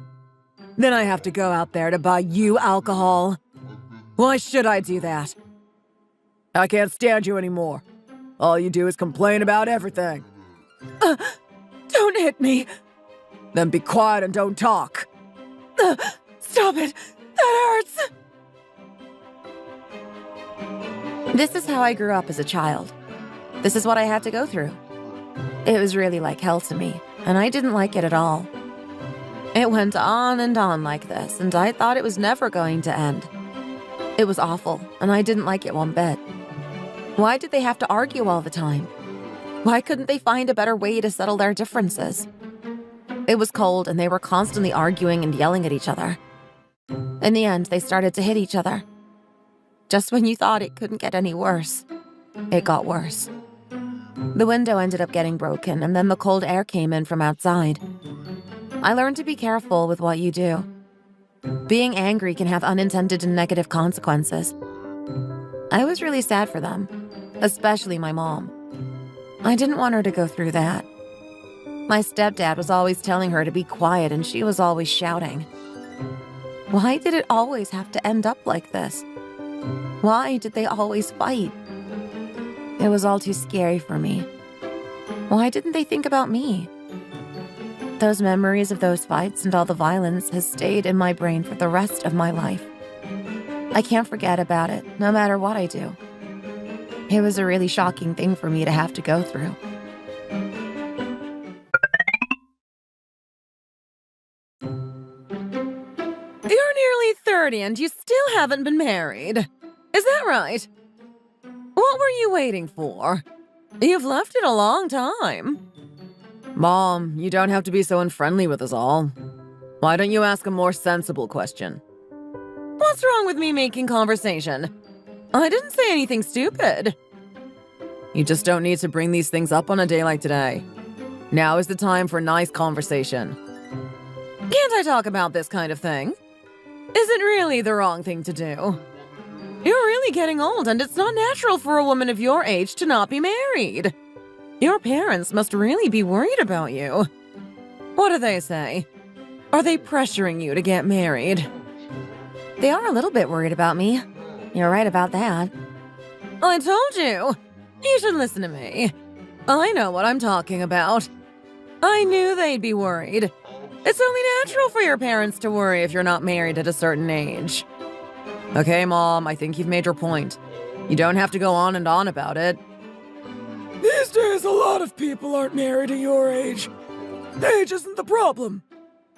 S2: Then I have to go out there to buy you alcohol. Why should I do that?
S4: I can't stand you anymore. All you do is complain about everything.
S2: Don't hit me.
S4: Then be quiet and don't talk.
S2: Stop it. That hurts.
S1: This is how I grew up as a child. This is what I had to go through. It was really like hell to me, and I didn't like it at all. It went on and on like this, and I thought it was never going to end. It was awful, and I didn't like it one bit. Why did they have to argue all the time? Why couldn't they find a better way to settle their differences? It was cold and they were constantly arguing and yelling at each other. In the end, they started to hit each other. Just when you thought it couldn't get any worse, it got worse. The window ended up getting broken, and then the cold air came in from outside. I learned to be careful with what you do. Being angry can have unintended and negative consequences. I was really sad for them, especially my mom. I didn't want her to go through that. My stepdad was always telling her to be quiet, and she was always shouting. Why did it always have to end up like this? Why did they always fight? It was all too scary for me. Why didn't they think about me? Those memories of those fights and all the violence has stayed in my brain for the rest of my life. I can't forget about it, no matter what I do. It was a really shocking thing for me to have to go through.
S2: You're nearly 30 and you still haven't been married. Is that right? What were you waiting for? You've left it a long time. Mom, you don't have to be so unfriendly with us all. Why don't you ask a more sensible question? What's wrong with me making conversation? I didn't say anything stupid. You just don't need to bring these things up on a day like today. Now is the time for nice conversation. Can't I talk about this kind of thing? Is it really the wrong thing to do? You're really getting old, and it's not natural for a woman of your age to not be married. Your parents must really be worried about you. What do they say? Are they pressuring you to get married?
S1: They are a little bit worried about me. You're right about that.
S2: I told you. You should listen to me. I know what I'm talking about. I knew they'd be worried. It's only natural for your parents to worry if you're not married at a certain age. Okay, Mom, I think you've made your point. You don't have to go on and on about it.
S4: These days, a lot of people aren't married at your age. Age isn't the problem.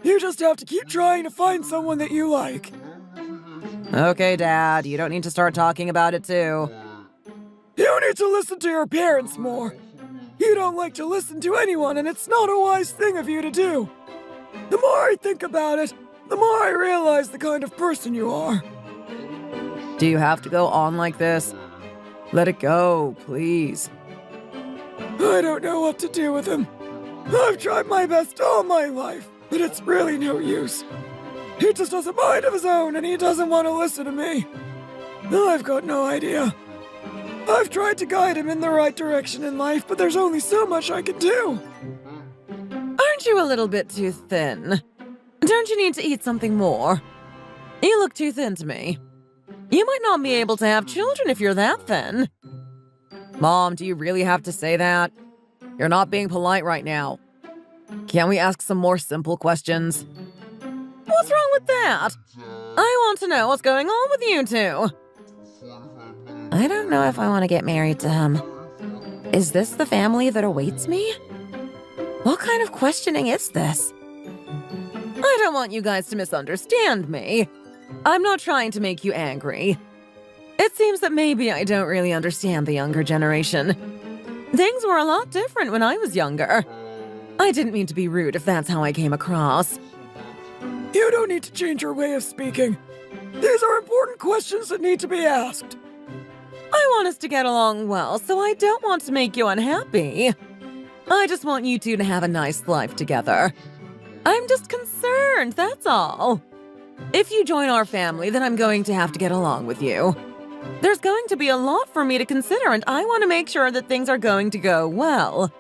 S4: You just have to keep trying to find someone that you like.
S2: Okay, Dad, you don't need to start talking about it too.
S4: You need to listen to your parents more. You don't like to listen to anyone, and it's not a wise thing of you to do. The more I think about it, the more I realize the kind of person you are.
S2: Do you have to go on like this? Let it go, please.
S4: I don't know what to do with him. I've tried my best all my life, but it's really no use. He just has a mind of his own, and he doesn't want to listen to me. I've got no idea. I've tried to guide him in the right direction in life, but there's only so much I can do.
S2: Aren't you a little bit too thin? Don't you need to eat something more? You look too thin to me. You might not be able to have children if you're that thin. Mom, do you really have to say that? You're not being polite right now. Can't we ask some more simple questions? What's wrong with that? I want to know what's going on with you two.
S1: I don't know if I want to get married to him. Is this the family that awaits me? What kind of questioning is this?
S2: I don't want you guys to misunderstand me. I'm not trying to make you angry. It seems that maybe I don't really understand the younger generation. Things were a lot different when I was younger. I didn't mean to be rude if that's how I came across.
S4: You don't need to change your way of speaking. These are important questions that need to be asked.
S2: I want us to get along well, so I don't want to make you unhappy. I just want you two to have a nice life together. I'm just concerned, that's all. If you join our family, then I'm going to have to get along with you. There's going to be a lot for me to consider, and I want to make sure that things are going to go well.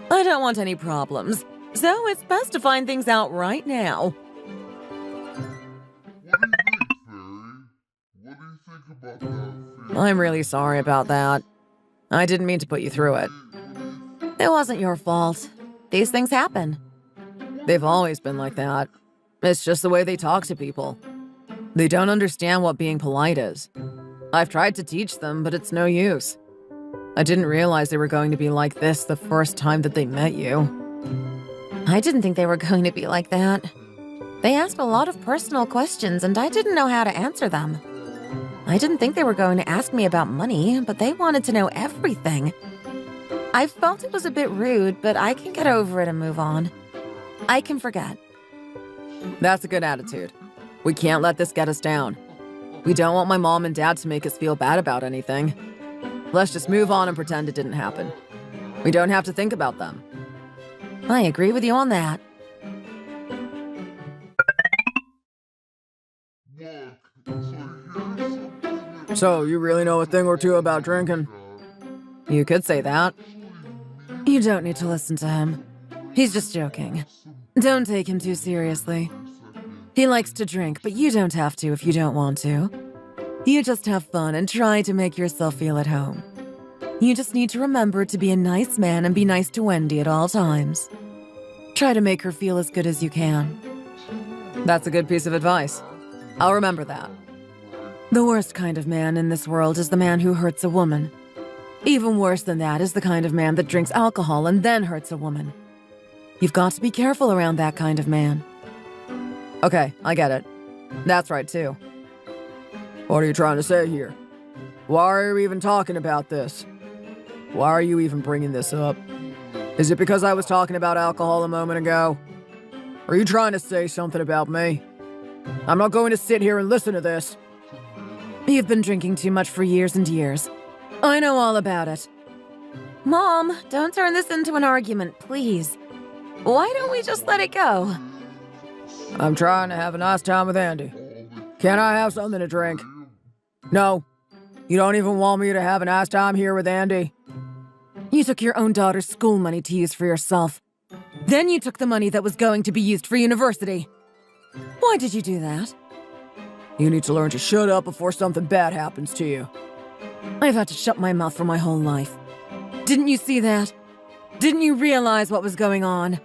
S2: I don't want any problems, so it's best to find things out right now.
S5: What do you think about that?
S2: I'm really sorry about that. I didn't mean to put you through it.
S1: It wasn't your fault. These things happen.
S2: They've always been like that. It's just the way they talk to people. They don't understand what being polite is. I've tried to teach them, but it's no use. I didn't realize they were going to be like this the first time that they met you.
S1: I didn't think they were going to be like that. They asked a lot of personal questions, and I didn't know how to answer them. I didn't think they were going to ask me about money, but they wanted to know everything. I felt it was a bit rude, but I can get over it and move on. I can forget.
S2: That's a good attitude. We can't let this get us down. We don't want my mom and dad to make us feel bad about anything. Let's just move on and pretend it didn't happen. We don't have to think about them.
S1: I agree with you on that.
S2: So, you really know a thing or two about drinking? You could say that.
S1: You don't need to listen to him. He's just joking. Don't take him too seriously. He likes to drink, but you don't have to if you don't want to. You just have fun and try to make yourself feel at home. You just need to remember to be a nice man and be nice to Wendy at all times. Try to make her feel as good as you can.
S2: That's a good piece of advice. I'll remember that.
S1: The worst kind of man in this world is the man who hurts a woman. Even worse than that is the kind of man that drinks alcohol and then hurts a woman. You've got to be careful around that kind of man.
S2: Okay, I get it. That's right, too. What are you trying to say here? Why are you even talking about this? Why are you even bringing this up? Is it because I was talking about alcohol a moment ago? Are you trying to say something about me? I'm not going to sit here and listen to this.
S1: You've been drinking too much for years and years. I know all about it. Mom, don't turn this into an argument, please. Why don't we just let it go?
S2: I'm trying to have a nice time with Andy. Can I have something to drink? No. You don't even want me to have a nice time here with Andy?
S1: You took your own daughter's school money to use for yourself. Then you took the money that was going to be used for university. Why did you do that?
S2: You need to learn to shut up before something bad happens to you.
S1: I've had to shut my mouth for my whole life. Didn't you see that? Didn't you realize what was going on?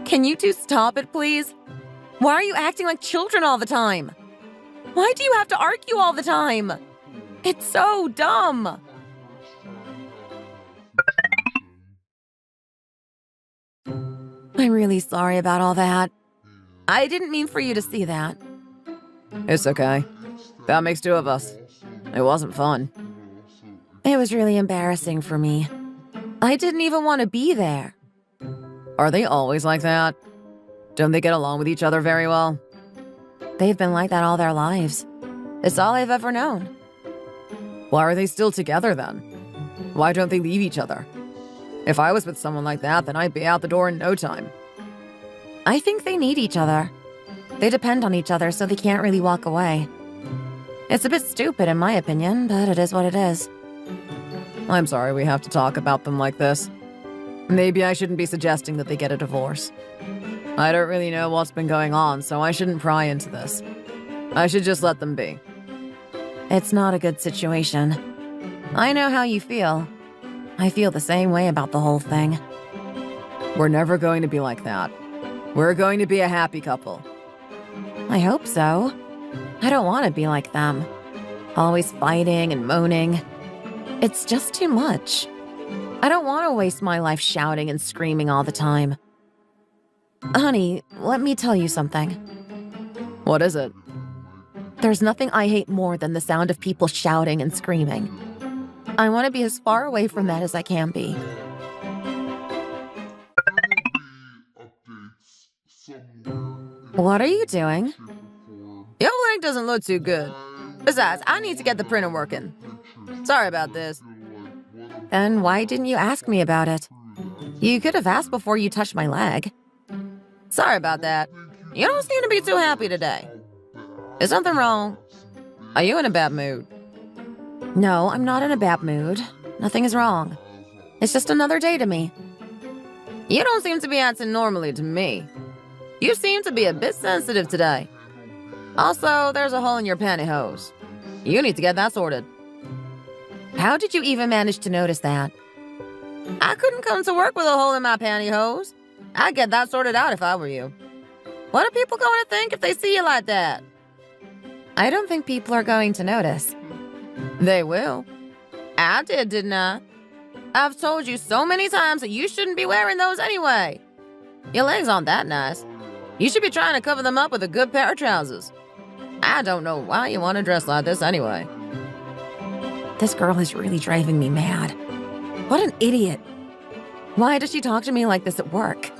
S1: Can you two stop it, please? Why are you acting like children all the time? Why do you have to argue all the time? It's so dumb. I'm really sorry about all that. I didn't mean for you to see that.
S2: It's okay. That makes two of us. It wasn't fun.
S1: It was really embarrassing for me. I didn't even want to be there.
S2: Are they always like that? Don't they get along with each other very well?
S1: They've been like that all their lives. It's all I've ever known.
S2: Why are they still together then? Why don't they leave each other? If I was with someone like that, then I'd be out the door in no time.
S1: I think they need each other. They depend on each other, so they can't really walk away. It's a bit stupid in my opinion, but it is what it is.
S2: I'm sorry we have to talk about them like this. Maybe I shouldn't be suggesting that they get a divorce. I don't really know what's been going on, so I shouldn't pry into this. I should just let them be.
S1: It's not a good situation. I know how you feel. I feel the same way about the whole thing.
S2: We're never going to be like that. We're going to be a happy couple.
S1: I hope so. I don't want to be like them. Always fighting and moaning. It's just too much. I don't want to waste my life shouting and screaming all the time. Honey, let me tell you something.
S2: What is it?
S1: There's nothing I hate more than the sound of people shouting and screaming. I want to be as far away from that as I can be. What are you doing?
S2: Your leg doesn't look too good. Besides, I need to get the printer working. Sorry about this.
S1: Then why didn't you ask me about it? You could have asked before you touched my leg.
S2: Sorry about that. You don't seem to be too happy today. Is something wrong? Are you in a bad mood?
S1: No, I'm not in a bad mood. Nothing is wrong. It's just another day to me.
S2: You don't seem to be acting normally to me. You seem to be a bit sensitive today. Also, there's a hole in your pantyhose. You need to get that sorted.
S1: How did you even manage to notice that?
S2: I couldn't come to work with a hole in my pantyhose. I'd get that sorted out if I were you. What are people going to think if they see you like that?
S1: I don't think people are going to notice.
S2: They will. I did, didn't I? I've told you so many times that you shouldn't be wearing those anyway. Your legs aren't that nice. You should be trying to cover them up with a good pair of trousers. I don't know why you want to dress like this anyway.
S1: This girl is really driving me mad. What an idiot. Why does she talk to me like this at work?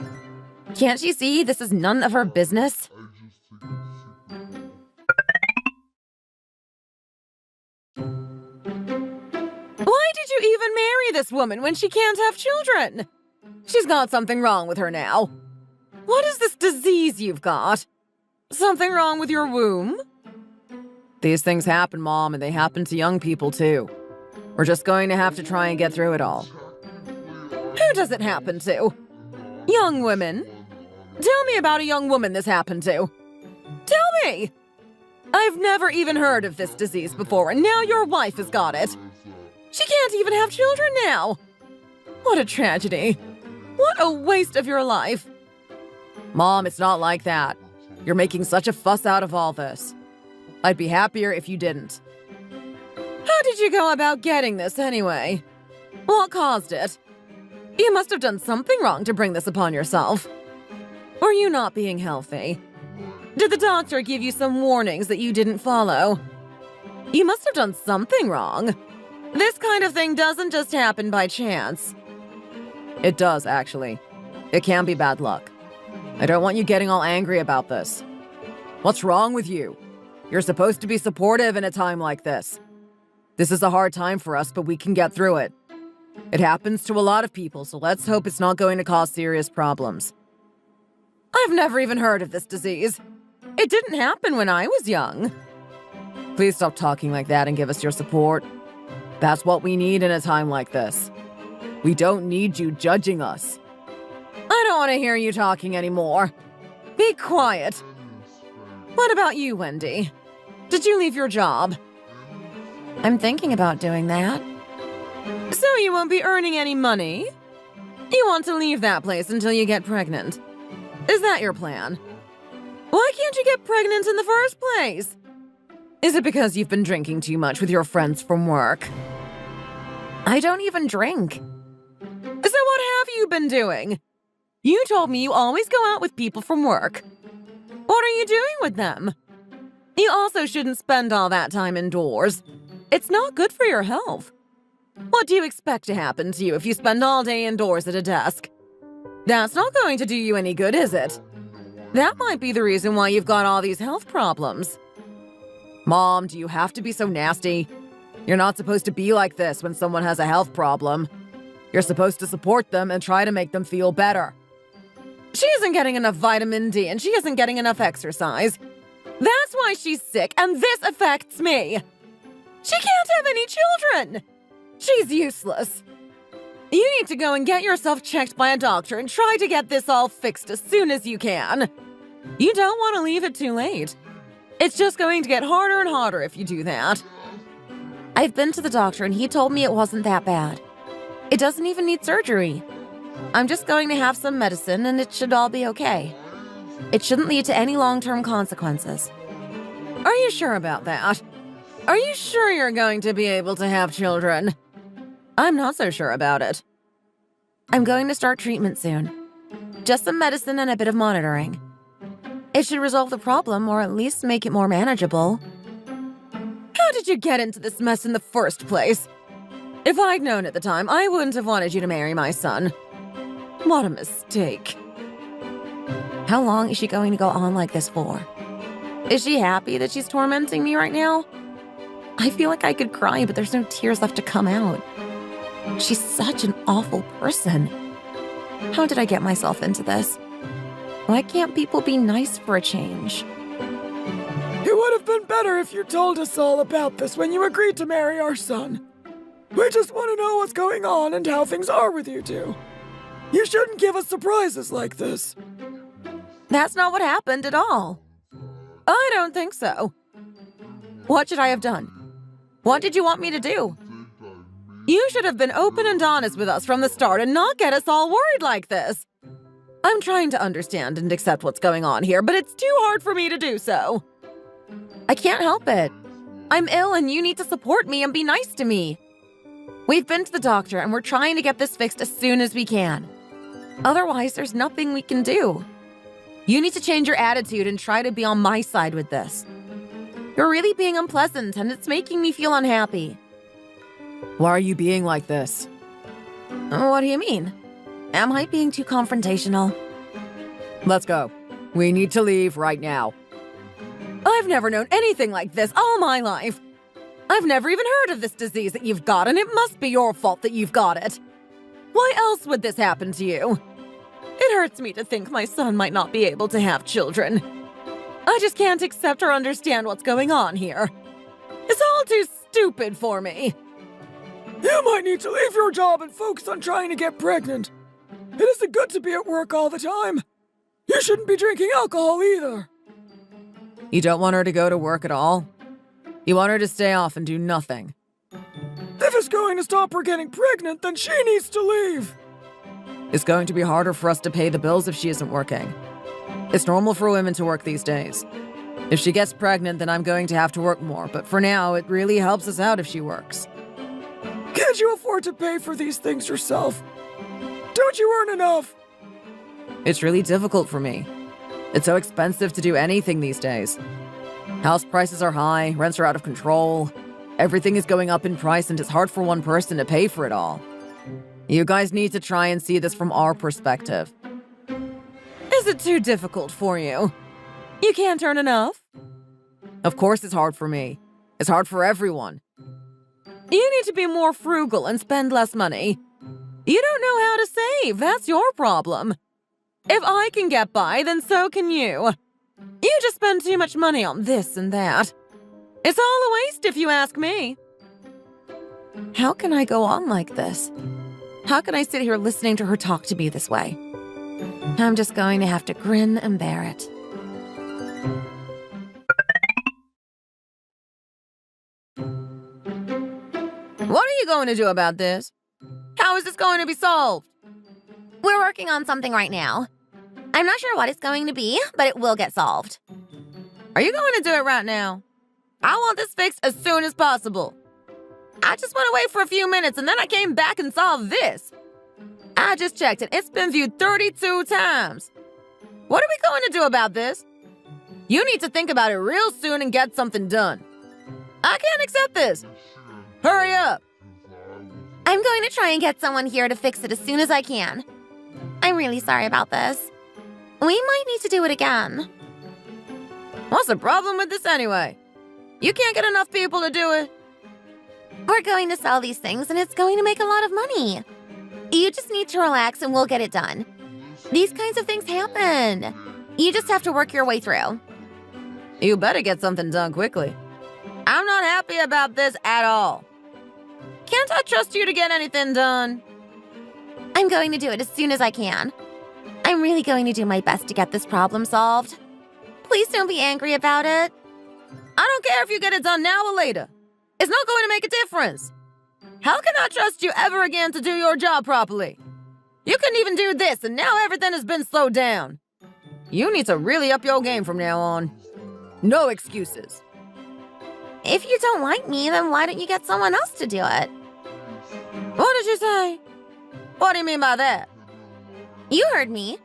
S1: Can't she see this is none of her business?
S5: I just think it's super.
S1: Why did you even marry this woman when she can't have children? She's got something wrong with her now. What is this disease you've got? Something wrong with your womb?
S2: These things happen, Mom, and they happen to young people too. We're just going to have to try and get through it all.
S1: Who does it happen to? Young women? Tell me about a young woman this happened to. Tell me! I've never even heard of this disease before, and now your wife has got it. She can't even have children now. What a tragedy. What a waste of your life.
S2: Mom, it's not like that. You're making such a fuss out of all this. I'd be happier if you didn't.
S1: How did you go about getting this anyway? What caused it? You must have done something wrong to bring this upon yourself. Were you not being healthy? Did the doctor give you some warnings that you didn't follow? You must have done something wrong. This kind of thing doesn't just happen by chance.
S2: It does, actually. It can be bad luck. I don't want you getting all angry about this. What's wrong with you? You're supposed to be supportive in a time like this. This is a hard time for us, but we can get through it. It happens to a lot of people, so let's hope it's not going to cause serious problems.
S1: I've never even heard of this disease. It didn't happen when I was young.
S2: Please stop talking like that and give us your support. That's what we need in a time like this. We don't need you judging us.
S1: I don't want to hear you talking anymore. Be quiet. What about you, Wendy? Did you leave your job? I'm thinking about doing that. So you won't be earning any money? You want to leave that place until you get pregnant? Is that your plan? Why can't you get pregnant in the first place? Is it because you've been drinking too much with your friends from work? I don't even drink. So what have you been doing? You told me you always go out with people from work. What are you doing with them? You also shouldn't spend all that time indoors. It's not good for your health. What do you expect to happen to you if you spend all day indoors at a desk? That's not going to do you any good, is it? That might be the reason why you've got all these health problems.
S2: Mom, do you have to be so nasty? You're not supposed to be like this when someone has a health problem. You're supposed to support them and try to make them feel better.
S1: She isn't getting enough vitamin D and she isn't getting enough exercise. That's why she's sick, and this affects me. She can't have any children. She's useless. You need to go and get yourself checked by a doctor and try to get this all fixed as soon as you can. You don't want to leave it too late. It's just going to get harder and harder if you do that. I've been to the doctor and he told me it wasn't that bad. It doesn't even need surgery. I'm just going to have some medicine and it should all be okay. It shouldn't lead to any long-term consequences. Are you sure about that? Are you sure you're going to be able to have children? I'm not so sure about it. I'm going to start treatment soon. Just some medicine and a bit of monitoring. It should resolve the problem or at least make it more manageable. How did you get into this mess in the first place? If I'd known at the time, I wouldn't have wanted you to marry my son. What a mistake. How long is she going to go on like this for? Is she happy that she's tormenting me right now? I feel like I could cry, but there's no tears left to come out. She's such an awful person. How did I get myself into this? Why can't people be nice for a change?
S4: It would have been better if you told us all about this when you agreed to marry our son. We just want to know what's going on and how things are with you two. You shouldn't give us surprises like this.
S1: That's not what happened at all. I don't think so. What should I have done? What did you want me to do? You should have been open and honest with us from the start and not get us all worried like this. I'm trying to understand and accept what's going on here, but it's too hard for me to do so. I can't help it. I'm ill and you need to support me and be nice to me. We've been to the doctor and we're trying to get this fixed as soon as we can. Otherwise, there's nothing we can do. You need to change your attitude and try to be on my side with this. You're really being unpleasant and it's making me feel unhappy.
S2: Why are you being like this?
S1: What do you mean? Am I being too confrontational?
S2: Let's go. We need to leave right now.
S1: I've never known anything like this all my life. I've never even heard of this disease that you've got, and it must be your fault that you've got it. Why else would this happen to you? It hurts me to think my son might not be able to have children. I just can't accept or understand what's going on here. It's all too stupid for me.
S4: You might need to leave your job and focus on trying to get pregnant. It isn't good to be at work all the time. You shouldn't be drinking alcohol either.
S2: You don't want her to go to work at all? You want her to stay off and do nothing?
S4: If it's going to stop her getting pregnant, then she needs to leave.
S2: It's going to be harder for us to pay the bills if she isn't working. It's normal for women to work these days. If she gets pregnant, then I'm going to have to work more, but for now, it really helps us out if she works.
S4: Can't you afford to pay for these things yourself? Don't you earn enough?
S2: It's really difficult for me. It's so expensive to do anything these days. House prices are high, rents are out of control. Everything is going up in price and it's hard for one person to pay for it all. You guys need to try and see this from our perspective.
S1: Is it too difficult for you? You can't earn enough?
S2: Of course it's hard for me. It's hard for everyone.
S1: You need to be more frugal and spend less money. You don't know how to save. That's your problem. If I can get by, then so can you. You just spend too much money on this and that. It's all a waste if you ask me. How can I go on like this? How can I sit here listening to her talk to me this way? I'm just going to have to grin and bear it. What are you going to do about this? How is this going to be solved?
S6: We're working on something right now. I'm not sure what it's going to be, but it will get solved.
S1: Are you going to do it right now? I want this fixed as soon as possible. I just went away for a few minutes and then I came back and saw this. I just checked and it's been viewed 32 times. What are we going to do about this? You need to think about it real soon and get something done. I can't accept this. Hurry up.
S6: I'm going to try and get someone here to fix it as soon as I can. I'm really sorry about this. We might need to do it again.
S1: What's the problem with this anyway? You can't get enough people to do it.
S6: We're going to sell these things and it's going to make a lot of money. You just need to relax and we'll get it done. These kinds of things happen. You just have to work your way through.
S1: You better get something done quickly. I'm not happy about this at all. Can't I trust you to get anything done?
S6: I'm going to do it as soon as I can. I'm really going to do my best to get this problem solved. Please don't be angry about it.
S1: I don't care if you get it done now or later. It's not going to make a difference. How can I trust you ever again to do your job properly? You couldn't even do this, and now everything has been slowed down. You need to really up your game from now on. No excuses.
S6: If you don't like me, then why don't you get someone else to do it?
S1: What did you say? What do you mean by that?
S6: You heard me.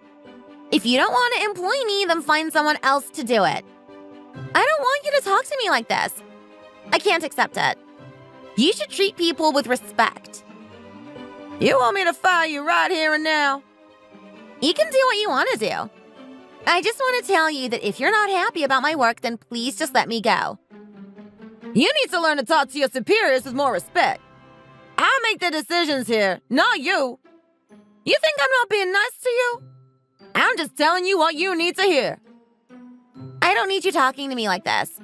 S6: If you don't want to employ me, then find someone else to do it. I don't want you to talk to me like this. I can't accept it. You should treat people with respect.
S1: You want me to fire you right here and now?
S6: You can do what you want to do. I just want to tell you that if you're not happy about my work, then please just let me go.
S1: You need to learn to talk to your superiors with more respect. I make the decisions here, not you. You think I'm not being nice to you? I'm just telling you what you need to hear.
S6: I don't need you talking to me like this.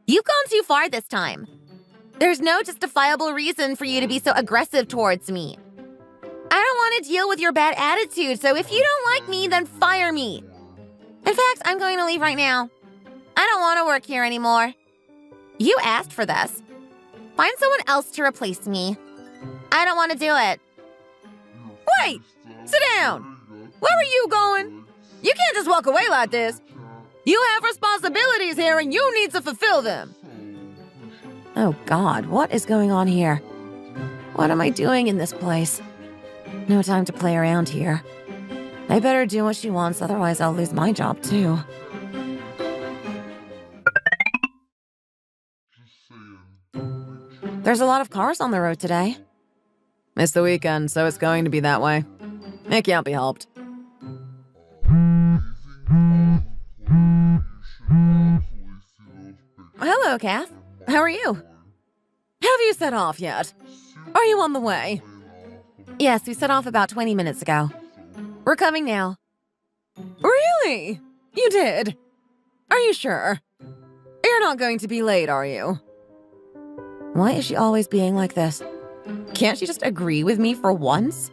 S6: You've gone too far this time. There's no justifiable reason for you to be so aggressive towards me. I don't want to deal with your bad attitude, so if you don't like me, then fire me. In fact, I'm going to leave right now. I don't want to work here anymore. You asked for this. Find someone else to replace me. I don't want to do it.
S1: Wait! Sit down! Where are you going? You can't just walk away like this. You have responsibilities here and you need to fulfill them. Oh God, what is going on here? What am I doing in this place? No time to play around here. I better do what she wants, otherwise I'll lose my job too. There's a lot of cars on the road today.
S2: It's the weekend, so it's going to be that way. It can't be helped.
S1: Hello, Kath. How are you? Have you set off yet? Are you on the way?
S6: Yes, we set off about 20 minutes ago. We're coming now.
S1: Really? You did? Are you sure? You're not going to be late, are you?
S6: Why is she always being like this? Can't she just agree with me for once?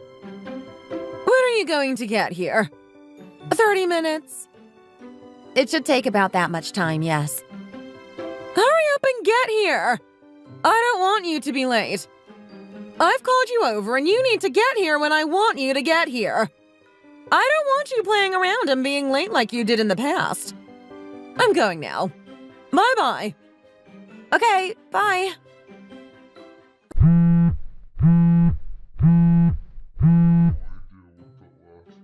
S1: When are you going to get here? 30 minutes?
S6: It should take about that much time, yes.
S1: Hurry up and get here! I don't want you to be late. I've called you over and you need to get here when I want you to get here. I don't want you playing around and being late like you did in the past. I'm going now. Bye-bye.
S6: Okay, bye.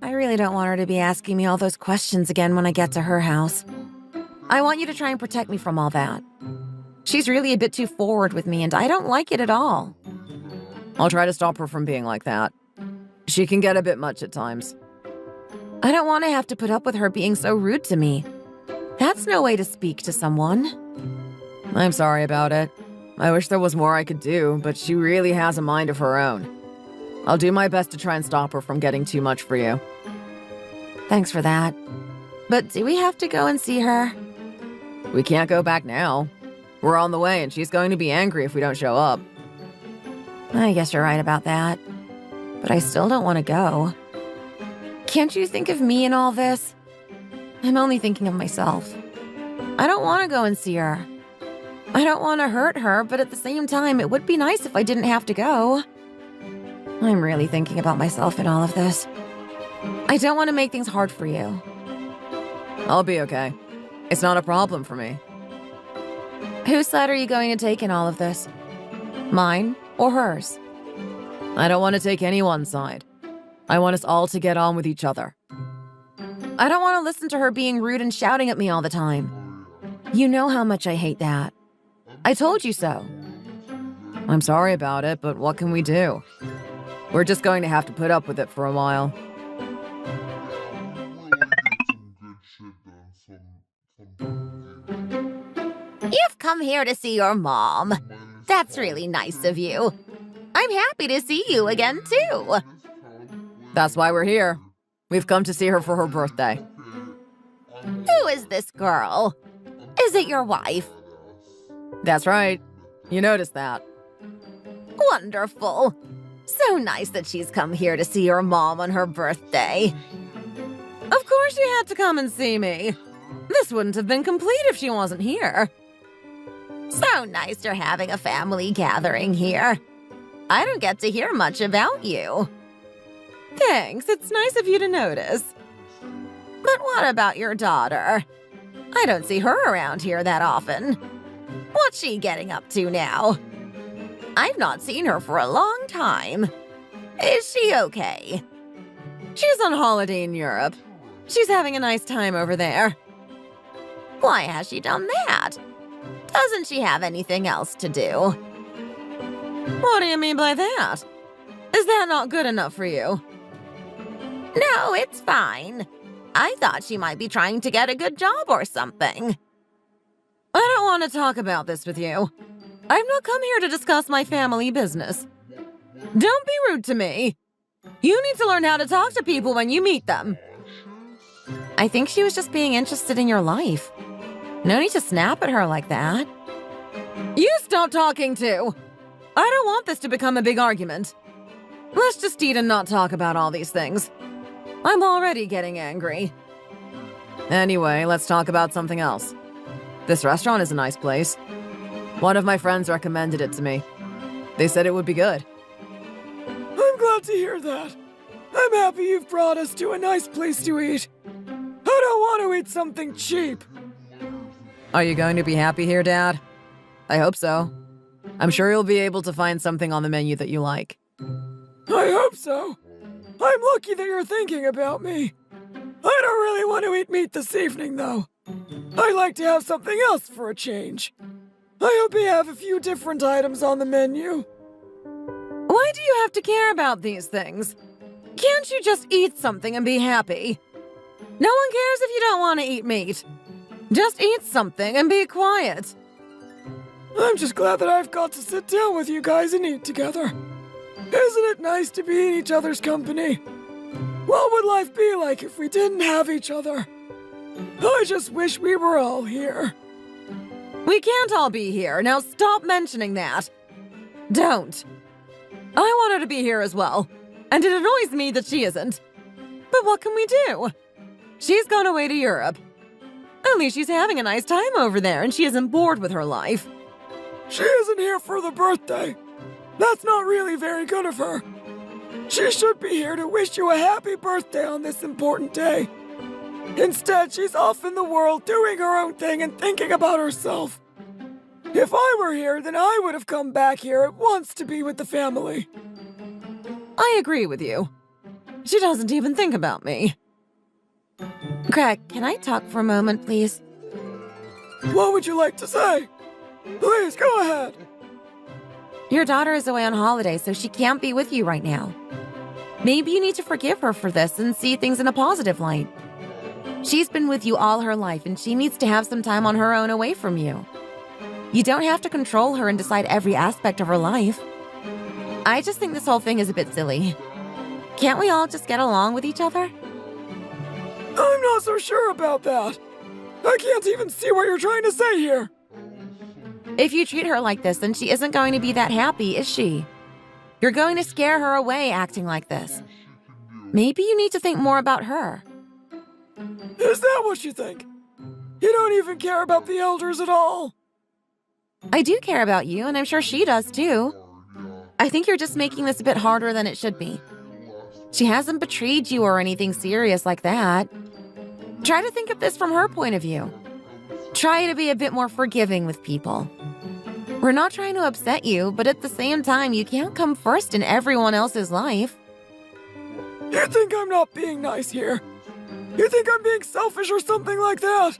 S6: I really don't want her to be asking me all those questions again when I get to her house. I want you to try and protect me from all that. She's really a bit too forward with me, and I don't like it at all.
S2: I'll try to stop her from being like that. She can get a bit much at times.
S6: I don't want to have to put up with her being so rude to me. That's no way to speak to someone.
S2: I'm sorry about it. I wish there was more I could do, but she really has a mind of her own. I'll do my best to try and stop her from getting too much for you.
S6: Thanks for that. But do we have to go and see her?
S2: We can't go back now. We're on the way, and she's going to be angry if we don't show up.
S6: I guess you're right about that. But I still don't want to go. Can't you think of me in all this? I'm only thinking of myself. I don't want to go and see her. I don't want to hurt her, but at the same time, it would be nice if I didn't have to go. I'm really thinking about myself in all of this. I don't want to make things hard for you.
S2: I'll be okay. It's not a problem for me.
S6: Whose side are you going to take in all of this? Mine or hers?
S2: I don't want to take anyone's side. I want us all to get on with each other.
S6: I don't want to listen to her being rude and shouting at me all the time. You know how much I hate that. I told you so.
S2: I'm sorry about it, but what can we do? We're just going to have to put up with it for a while.
S6: You've come here to see your mom. That's really nice of you. I'm happy to see you again, too.
S2: That's why we're here. We've come to see her for her birthday.
S6: Who is this girl? Is it your wife?
S2: That's right. You noticed that.
S6: Wonderful. So nice that she's come here to see your mom on her birthday.
S1: Of course you had to come and see me. This wouldn't have been complete if she wasn't here.
S6: So nice you're having a family gathering here. I don't get to hear much about you.
S1: Thanks, it's nice of you to notice.
S6: But what about your daughter? I don't see her around here that often. What's she getting up to now? I've not seen her for a long time. Is she okay?
S1: She's on holiday in Europe. She's having a nice time over there.
S6: Why has she done that? Doesn't she have anything else to do?
S1: What do you mean by that? Is that not good enough for you?
S6: No, it's fine. I thought she might be trying to get a good job or something.
S1: I don't want to talk about this with you. I've not come here to discuss my family business. Don't be rude to me. You need to learn how to talk to people when you meet them.
S6: I think she was just being interested in your life. No need to snap at her like that.
S1: You stop talking too. I don't want this to become a big argument. Let's just eat and not talk about all these things. I'm already getting angry.
S2: Anyway, let's talk about something else. This restaurant is a nice place. One of my friends recommended it to me. They said it would be good.
S4: I'm glad to hear that. I'm happy you've brought us to a nice place to eat. I don't want to eat something cheap.
S2: Are you going to be happy here, Dad? I hope so. I'm sure you'll be able to find something on the menu that you like.
S4: I hope so. I'm lucky that you're thinking about me. I don't really want to eat meat this evening, though. I like to have something else for a change. I hope you have a few different items on the menu.
S1: Why Why do you have to care about these things? Can't you just eat something and be happy? No one cares if you don't want to eat meat. Just eat something and be quiet.
S4: I'm just glad that I've got to sit down with you guys and eat together. Isn't it nice to be in each other's company? What would life be like if we didn't have each other? I just wish we were all here.
S1: We can't all be here. Now stop mentioning that. Don't. I want her to be here as well. And it annoys me that she isn't. But what can we do? She's gone away to Europe. At least she's having a nice time over there and she isn't bored with her life.
S4: She isn't here for the birthday. That's not really very good of her. She should be here to wish you a happy birthday on this important day. Instead, she's off in the world doing her own thing and thinking about herself. If I were here, then I would have come back here at once to be with the family.
S1: I agree with you. She doesn't even think about me. Craig, can I talk for a moment, please?
S4: What would you like to say? Please, go ahead.
S6: Your daughter is away on holiday, so she can't be with you right now. Maybe you need to forgive her for this and see things in a positive light. She's been with you all her life, and she needs to have some time on her own away from you. You don't have to control her and decide every aspect of her life. I just think this whole thing is a bit silly. Can't we all just get along with each other?
S4: I'm not so sure about that. I can't even see what you're trying to say here.
S6: If you treat her like this, then she isn't going to be that happy, is she? You're going to scare her away acting like this. Maybe you need to think more about her.
S4: Is that what you think? You don't even care about the elders at all.
S6: I do care about you, and I'm sure she does too. I think you're just making this a bit harder than it should be. She hasn't betrayed you or anything serious like that. Try to think of this from her point of view. Try to be a bit more forgiving with people. We're not trying to upset you, but at the same time, you can't come first in everyone else's life.
S4: You think I'm not being nice here? You think I'm being selfish or something like that?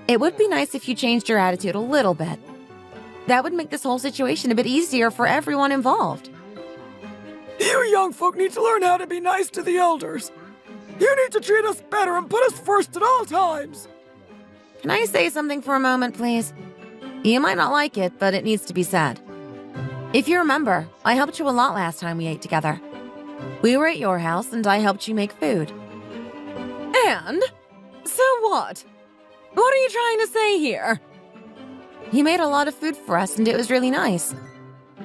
S6: It would be nice if you changed your attitude a little bit. That would make this whole situation a bit easier for everyone involved.
S4: You young folk need to learn how to be nice to the elders. You need to treat us better and put us first at all times.
S6: Can I say something for a moment, please? You might not like it, but it needs to be said. If you remember, I helped you a lot last time we ate together. We were at your house and I helped you make food.
S1: And? So what? What are you trying to say here?
S6: You made a lot of food for us and it was really nice.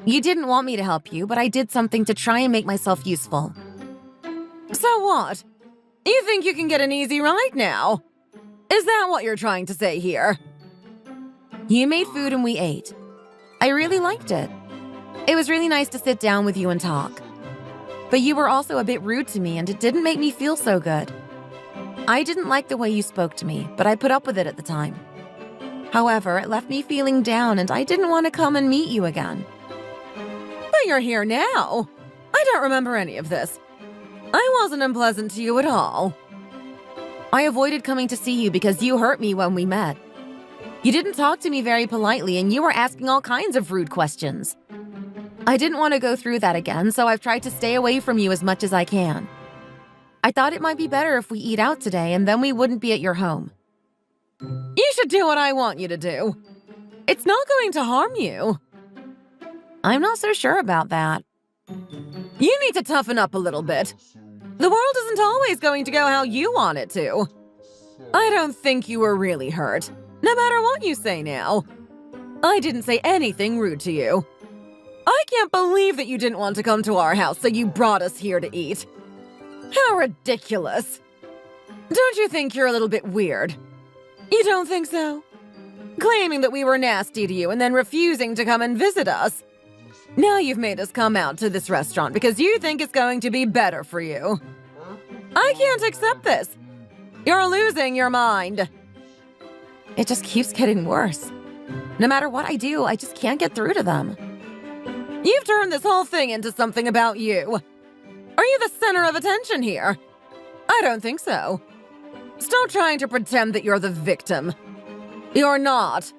S6: You didn't want me to help you, but I did something to try and make myself useful.
S1: So what? You think you can get an easy ride now? Is that what you're trying to say here?
S6: You made food and we ate. I really liked it. It was really nice to sit down with you and talk. But you were also a bit rude to me and it didn't make me feel so good. I didn't like the way you spoke to me, but I put up with it at the time. However, it left me feeling down and I didn't want to come and meet you again.
S1: But you're here now. I don't remember any of this. I wasn't unpleasant to you at all.
S6: I avoided coming to see you because you hurt me when we met. You didn't talk to me very politely and you were asking all kinds of rude questions. I didn't want to go through that again, so I've tried to stay away from you as much as I can. I thought it might be better if we eat out today and then we wouldn't be at your home.
S1: You should do what I want you to do. It's not going to harm you.
S6: I'm not so sure about that.
S1: You need to toughen up a little bit. The world isn't always going to go how you want it to. I don't think you were really hurt, no matter what you say now. I didn't say anything rude to you. I can't believe that you didn't want to come to our house, so you brought us here to eat. How ridiculous. Don't you think you're a little bit weird? You don't think so? Claiming that we were nasty to you and then refusing to come and visit us. Now you've made us come out to this restaurant because you think it's going to be better for you. I can't accept this. You're losing your mind.
S6: It just keeps getting worse. No matter what I do, I just can't get through to them.
S1: You've turned this whole thing into something about you. Are you the center of attention here? I don't think so. Stop trying to pretend that you're the victim. You're not.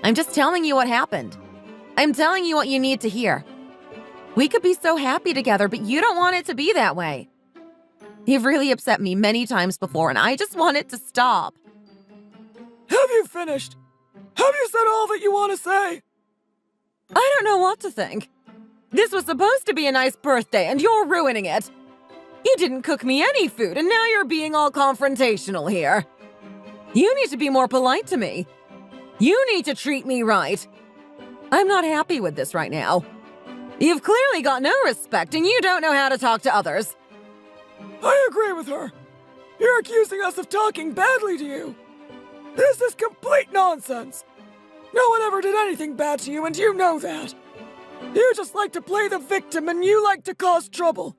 S6: I'm just telling you what happened. I'm telling you what you need to hear. We could be so happy together, but you don't want it to be that way. You've really upset me many times before, and I just want it to stop.
S4: Have you finished? Have you said all that you want to say?
S1: I don't know what to think. This was supposed to be a nice birthday, and you're ruining it. You didn't cook me any food, and now you're being all confrontational here. You need to be more polite to me. You need to treat me right. I'm not happy with this right now. You've clearly got no respect, and you don't know how to talk to others.
S4: I agree with her. You're accusing us of talking badly to you. This is complete nonsense. No one ever did anything bad to you, and you know that. You just like to play the victim, and you like to cause trouble.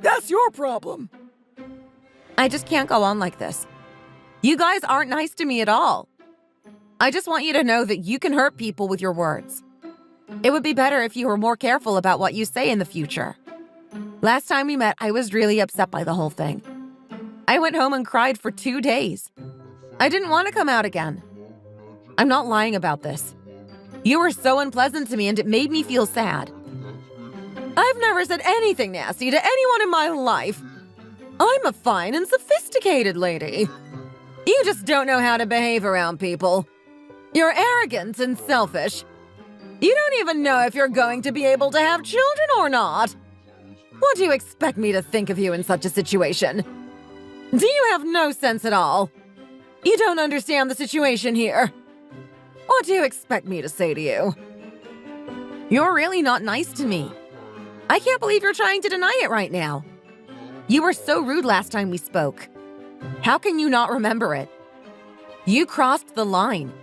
S4: That's your problem.
S6: I just can't go on like this. You guys aren't nice to me at all. I just want you to know that you can hurt people with your words. It would be better if you were more careful about what you say in the future. Last time we met, I was really upset by the whole thing. I went home and cried for 2 days. I didn't want to come out again. I'm not lying about this. You were so unpleasant to me and it made me feel sad.
S1: I've never said anything nasty to anyone in my life. I'm a fine and sophisticated lady. You just don't know how to behave around people. You're arrogant and selfish. You don't even know if you're going to be able to have children or not. What do you expect me to think of you in such a situation? Do you have no sense at all? You don't understand the situation here. What do you expect me to say to you?
S6: You're really not nice to me. I can't believe you're trying to deny it right now. You were so rude last time we spoke. How can you not remember it? You crossed the line.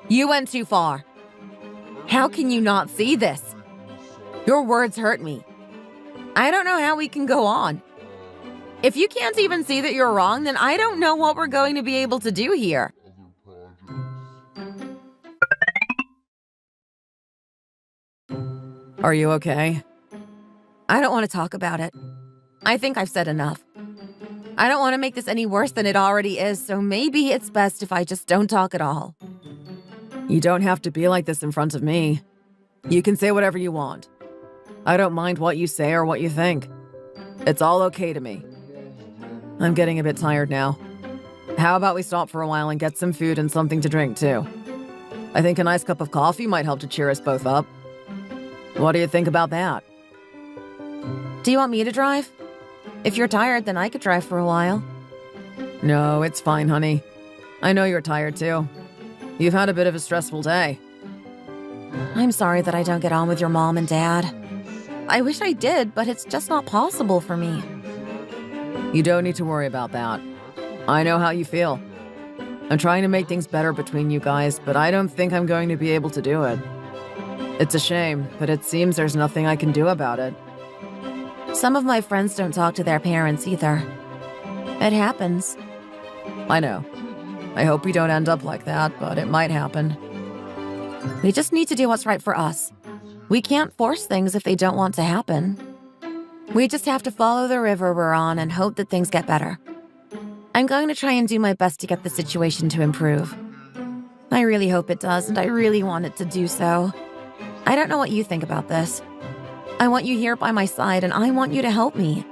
S6: You went too far. How can you not see this? Your words hurt me. I don't know how we can go on. If you can't even see that you're wrong, then I don't know what we're going to be able to do here.
S2: Are you okay?
S6: I don't want to talk about it. I think I've said enough. I don't want to make this any worse than it already is, so maybe it's best if I just don't talk at all.
S2: You don't have to be like this in front of me. You can say whatever you want. I don't mind what you say or what you think. It's all okay to me. I'm getting a bit tired now. How about we stop for a while and get some food and something to drink too? I think a nice cup of coffee might help to cheer us both up. What do you think about that?
S6: Do you want me to drive? If you're tired, then I could drive for a while.
S2: No, it's fine, honey. I know you're tired too. You've had a bit of a stressful day.
S6: I'm sorry that I don't get on with your mom and dad. I wish I did, but it's just not possible for me.
S2: You don't need to worry about that. I know how you feel. I'm trying to make things better between you guys, but I don't think I'm going to be able to do it. It's a shame, but it seems there's nothing I can do about it.
S6: Some of my friends don't talk to their parents either. It happens.
S2: I know. I hope we don't end up like that, but it might happen.
S6: We just need to do what's right for us. We can't force things if they don't want to happen. We just have to follow the river we're on and hope that things get better. I'm going to try and do my best to get the situation to improve. I really hope it does, and I really want it to do so. I don't know what you think about this. I want you here by my side, and I want you to help me.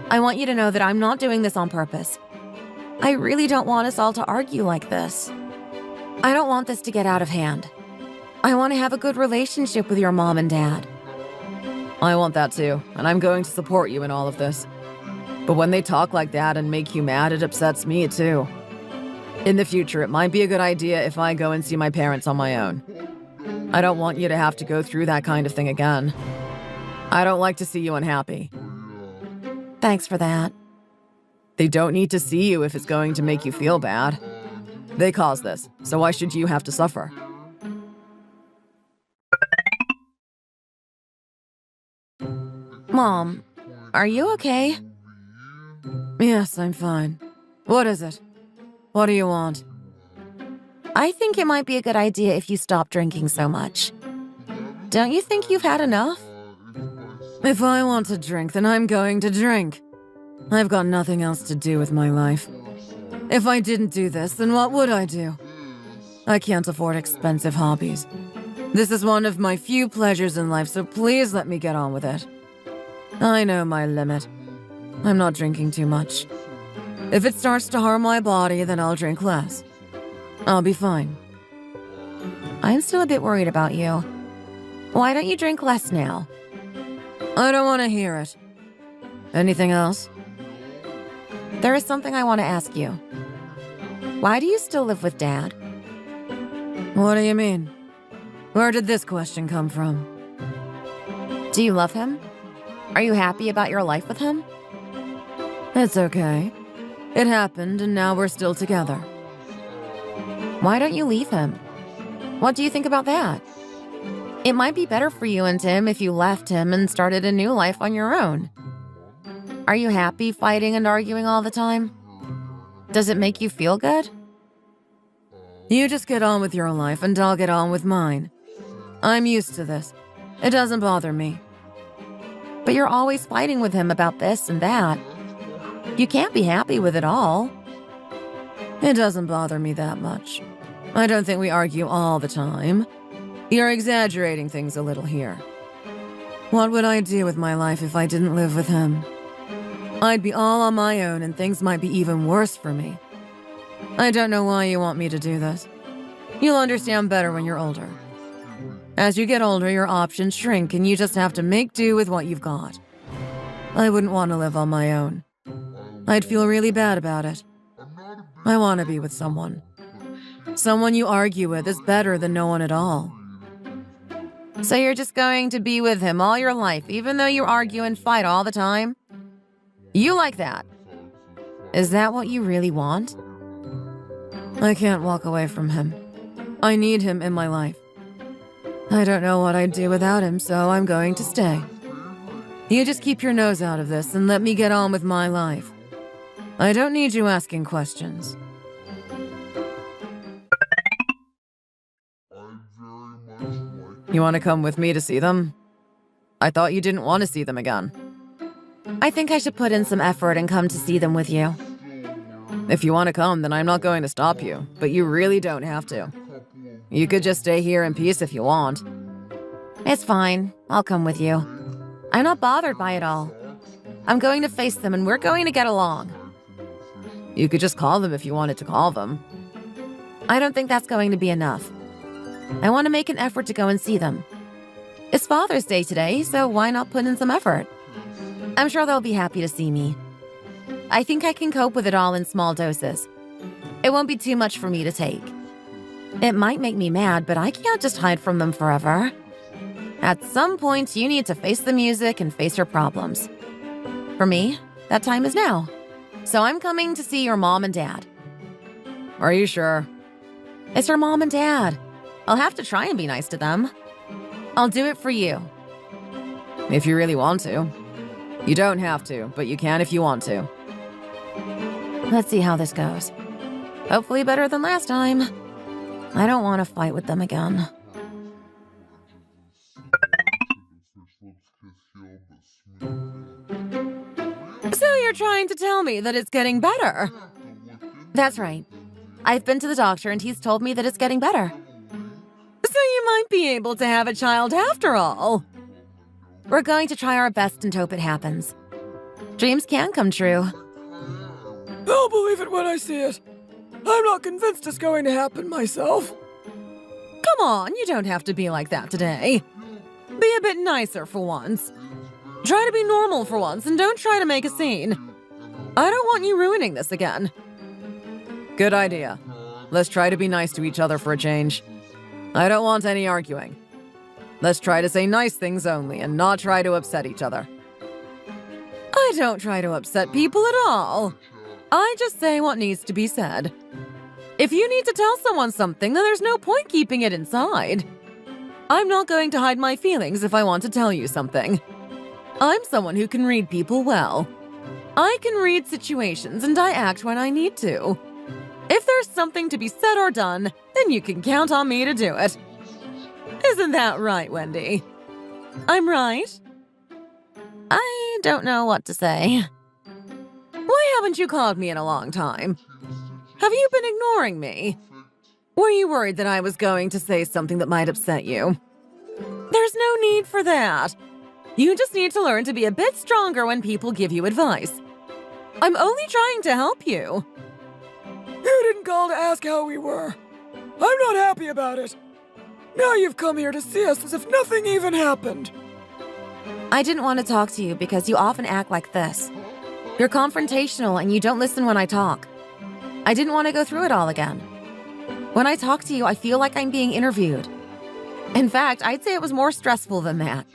S6: I want you to know that I'm not doing this on purpose. I really don't want us all to argue like this. I don't want this to get out of hand. I want to have a good relationship with your mom and dad.
S2: I want that too, and I'm going to support you in all of this. But when they talk like that and make you mad, it upsets me too. In the future, it might be a good idea if I go and see my parents on my own. I don't want you to have to go through that kind of thing again. I don't like to see you unhappy.
S6: Thanks for that.
S2: They don't need to see you if it's going to make you feel bad. They caused this, so why should you have to suffer?
S6: Mom, are you okay?
S2: Yes, I'm fine. What is it? What do you want?
S6: I think it might be a good idea if you stop drinking so much. Don't you think you've had enough?
S2: If I want to drink, then I'm going to drink. I've got nothing else to do with my life. If I didn't do this, then what would I do? I can't afford expensive hobbies. This is one of my few pleasures in life, so please let me get on with it. I know my limit. I'm not drinking too much. If it starts to harm my body, then I'll drink less. I'll be fine.
S6: I'm still a bit worried about you. Why don't you drink less now?
S2: I don't want to hear it. Anything else?
S6: There is something I want to ask you. Why do you still live with Dad?
S2: What do you mean? Where did this question come from?
S6: Do you love him? Are you happy about your life with him?
S2: It's okay. It happened, and now we're still together.
S6: Why don't you leave him? What do you think about that? It might be better for you and Tim if you left him and started a new life on your own. Are you happy fighting and arguing all the time? Does it make you feel good?
S2: You just get on with your life, and I'll get on with mine. I'm used to this. It doesn't bother me.
S6: But you're always fighting with him about this and that. You can't be happy with it all.
S2: It doesn't bother me that much. I don't think we argue all the time. You're exaggerating things a little here. What would I do with my life if I didn't live with him? I'd be all on my own, and things might be even worse for me. I don't know why you want me to do this. You'll understand better when you're older. As you get older, your options shrink, and you just have to make do with what you've got. I wouldn't want to live on my own. I'd feel really bad about it. I want to be with someone. Someone you argue with is better than no one at all.
S6: So you're just going to be with him all your life, even though you argue and fight all the time? You like that? Is that what you really want?
S2: I can't walk away from him. I need him in my life. I don't know what I'd do without him, so I'm going to stay. You just keep your nose out of this and let me get on with my life. I don't need you asking questions. You want to come with me to see them? I thought you didn't want to see them again.
S6: I think I should put in some effort and come to see them with you.
S2: If you want to come, then I'm not going to stop you, but you really don't have to. You could just stay here in peace if you want.
S6: It's fine. I'll come with you. I'm not bothered by it all. I'm going to face them and we're going to get along.
S2: You could just call them if you wanted to call them.
S6: I don't think that's going to be enough. I want to make an effort to go and see them. It's Father's Day today, so why not put in some effort? I'm sure they'll be happy to see me. I think I can cope with it all in small doses. It won't be too much for me to take. It might make me mad, but I can't just hide from them forever. At some point, you need to face the music and face your problems. For me, that time is now. So I'm coming to see your mom and dad.
S2: Are you sure?
S6: It's your mom and dad. I'll have to try and be nice to them. I'll do it for you.
S2: If you really want to. You don't have to, but you can if you want to.
S6: Let's see how this goes. Hopefully better than last time. I don't want to fight with them again.
S2: So you're trying to tell me that it's getting better?
S6: That's right. I've been to the doctor and he's told me that it's getting better.
S2: So you might be able to have a child after all.
S6: We're going to try our best and hope it happens. Dreams can come true.
S4: I'll believe it when I see it. I'm not convinced it's going to happen myself.
S2: Come on, you don't have to be like that today. Be a bit nicer for once. Try to be normal for once and don't try to make a scene. I don't want you ruining this again. Good idea. Let's try to be nice to each other for a change. I don't want any arguing. Let's try to say nice things only and not try to upset each other. I don't try to upset people at all. I just say what needs to be said. If you need to tell someone something, then there's no point keeping it inside. I'm not going to hide my feelings if I want to tell you something. I'm someone who can read people well. I can read situations and I act when I need to. If there's something to be said or done, then you can count on me to do it. Isn't that right, Wendy? I'm right?
S6: I don't know what to say.
S2: Why haven't you called me in a long time? Have you been ignoring me? Were you worried that I was going to say something that might upset you? There's no need for that. You just need to learn to be a bit stronger when people give you advice. I'm only trying to help you.
S4: You didn't call to ask how we were. I'm not happy about it. Now you've come here to see us as if nothing even happened.
S6: I didn't want to talk to you because you often act like this. You're confrontational and you don't listen when I talk. I didn't want to go through it all again. When I talk to you, I feel like I'm being interviewed. In fact, I'd say it was more stressful than that.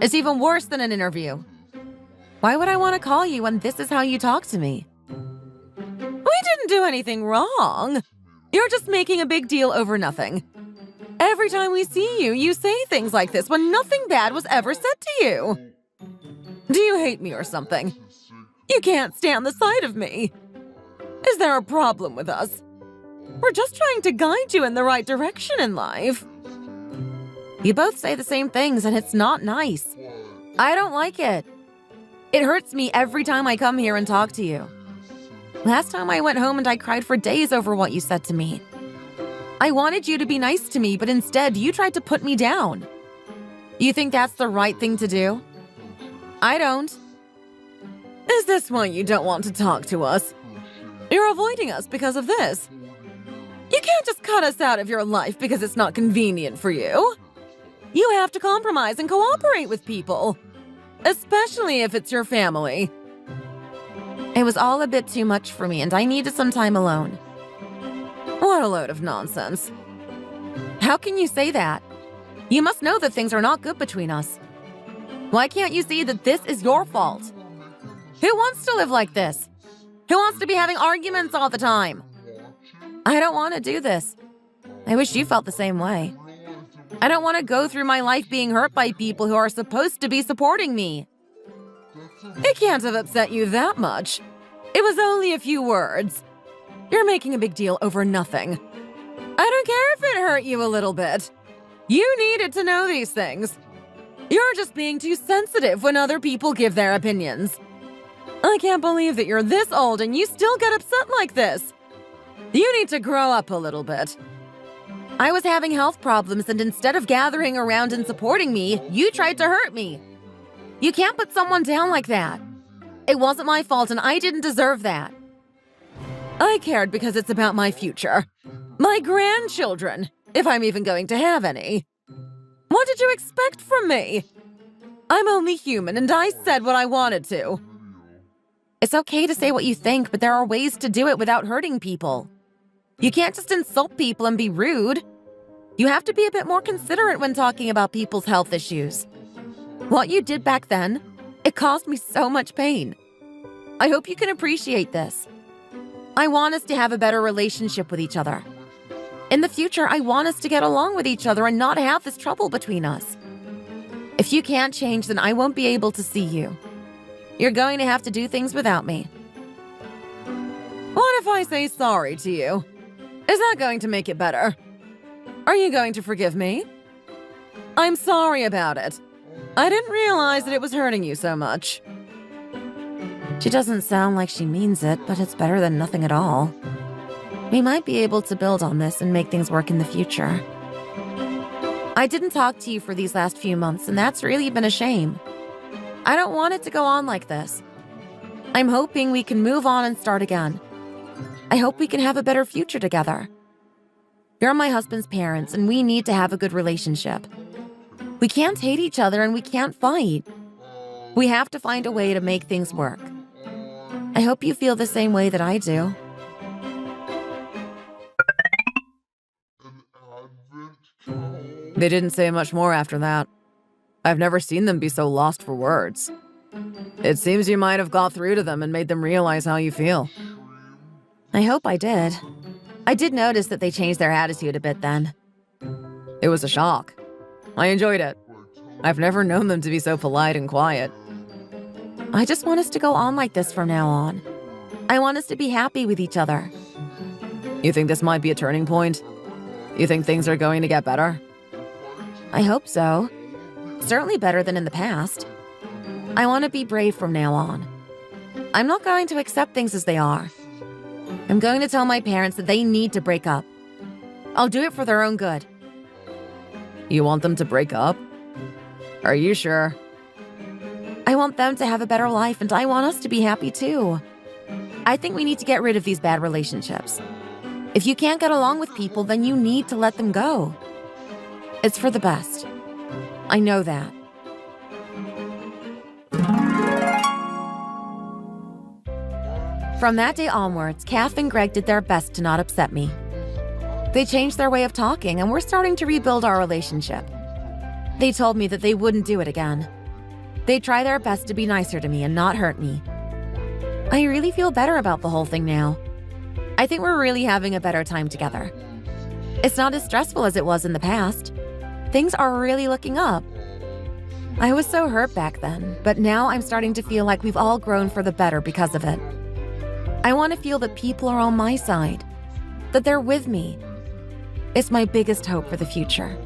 S6: It's even worse than an interview. Why would I want to call you when this is how you talk to me?
S2: We didn't do anything wrong. You're just making a big deal over nothing. Every time we see you, you say things like this when nothing bad was ever said to you. Do you hate me or something? You can't stand the sight of me. Is there a problem with us? We're just trying to guide you in the right direction in life.
S6: You both say the same things and it's not nice. I don't like it. It hurts me every time I come here and talk to you. Last time I went home and I cried for days over what you said to me. I wanted you to be nice to me, but instead you tried to put me down. You think that's the right thing to do? I don't.
S2: Is this why you don't want to talk to us? You're avoiding us because of this. You can't just cut us out of your life because it's not convenient for you. You have to compromise and cooperate with people, especially if it's your family.
S6: It was all a bit too much for me and I needed some time alone.
S2: What a load of nonsense.
S6: How can you say that? You must know that things are not good between us. Why can't you see that this is your fault? Who wants to live like this? Who wants to be having arguments all the time? I don't want to do this. I wish you felt the same way. I don't want to go through my life being hurt by people who are supposed to be supporting me.
S2: It can't have upset you that much. It was only a few words. You're making a big deal over nothing. I don't care if it hurt you a little bit. You needed to know these things. You're just being too sensitive when other people give their opinions. I can't believe that you're this old and you still get upset like this. You need to grow up a little bit.
S6: I was having health problems and instead of gathering around and supporting me, you tried to hurt me. You can't put someone down like that. It wasn't my fault and I didn't deserve that.
S2: I cared because it's about my future. My grandchildren, if I'm even going to have any. What did you expect from me? I'm only human and I said what I wanted to.
S6: It's okay to say what you think, but there are ways to do it without hurting people. You can't just insult people and be rude. You have to be a bit more considerate when talking about people's health issues. What you did back then, it caused me so much pain. I hope you can appreciate this. I want us to have a better relationship with each other. In the future, I want us to get along with each other and not have this trouble between us. If you can't change, then I won't be able to see you. You're going to have to do things without me.
S2: What if I say sorry to you? Is that going to make it better? Are you going to forgive me? I'm sorry about it. I didn't realize that it was hurting you so much.
S6: She doesn't sound like she means it, but it's better than nothing at all. We might be able to build on this and make things work in the future. I didn't talk to you for these last few months, and that's really been a shame. I don't want it to go on like this. I'm hoping we can move on and start again. I hope we can have a better future together. You're my husband's parents, and we need to have a good relationship. We can't hate each other and we can't fight. We have to find a way to make things work. I hope you feel the same way that I do.
S2: They didn't say much more after that. I've never seen them be so lost for words. It seems you might have got through to them and made them realize how you feel.
S6: I hope I did. I did notice that they changed their attitude a bit then.
S2: It was a shock. I enjoyed it. I've never known them to be so polite and quiet.
S6: I just want us to go on like this from now on. I want us to be happy with each other.
S2: You think this might be a turning point? You think things are going to get better?
S6: I hope so. Certainly better than in the past. I want to be brave from now on. I'm not going to accept things as they are. I'm going to tell my parents that they need to break up.
S1: I'll do it for their own good.
S2: You want them to break up? Are you sure?
S1: I want them to have a better life, and I want us to be happy too. I think we need to get rid of these bad relationships. If you can't get along with people, then you need to let them go. It's for the best. I know that. From that day onwards, Kath and Greg did their best to not upset me. They changed their way of talking, and we're starting to rebuild our relationship. They told me that they wouldn't do it again. They try their best to be nicer to me and not hurt me. I really feel better about the whole thing now. I think we're really having a better time together. It's not as stressful as it was in the past. Things are really looking up. I was so hurt back then, but now I'm starting to feel like we've all grown for the better because of it. I want to feel that people are on my side, that they're with me. It's my biggest hope for the future.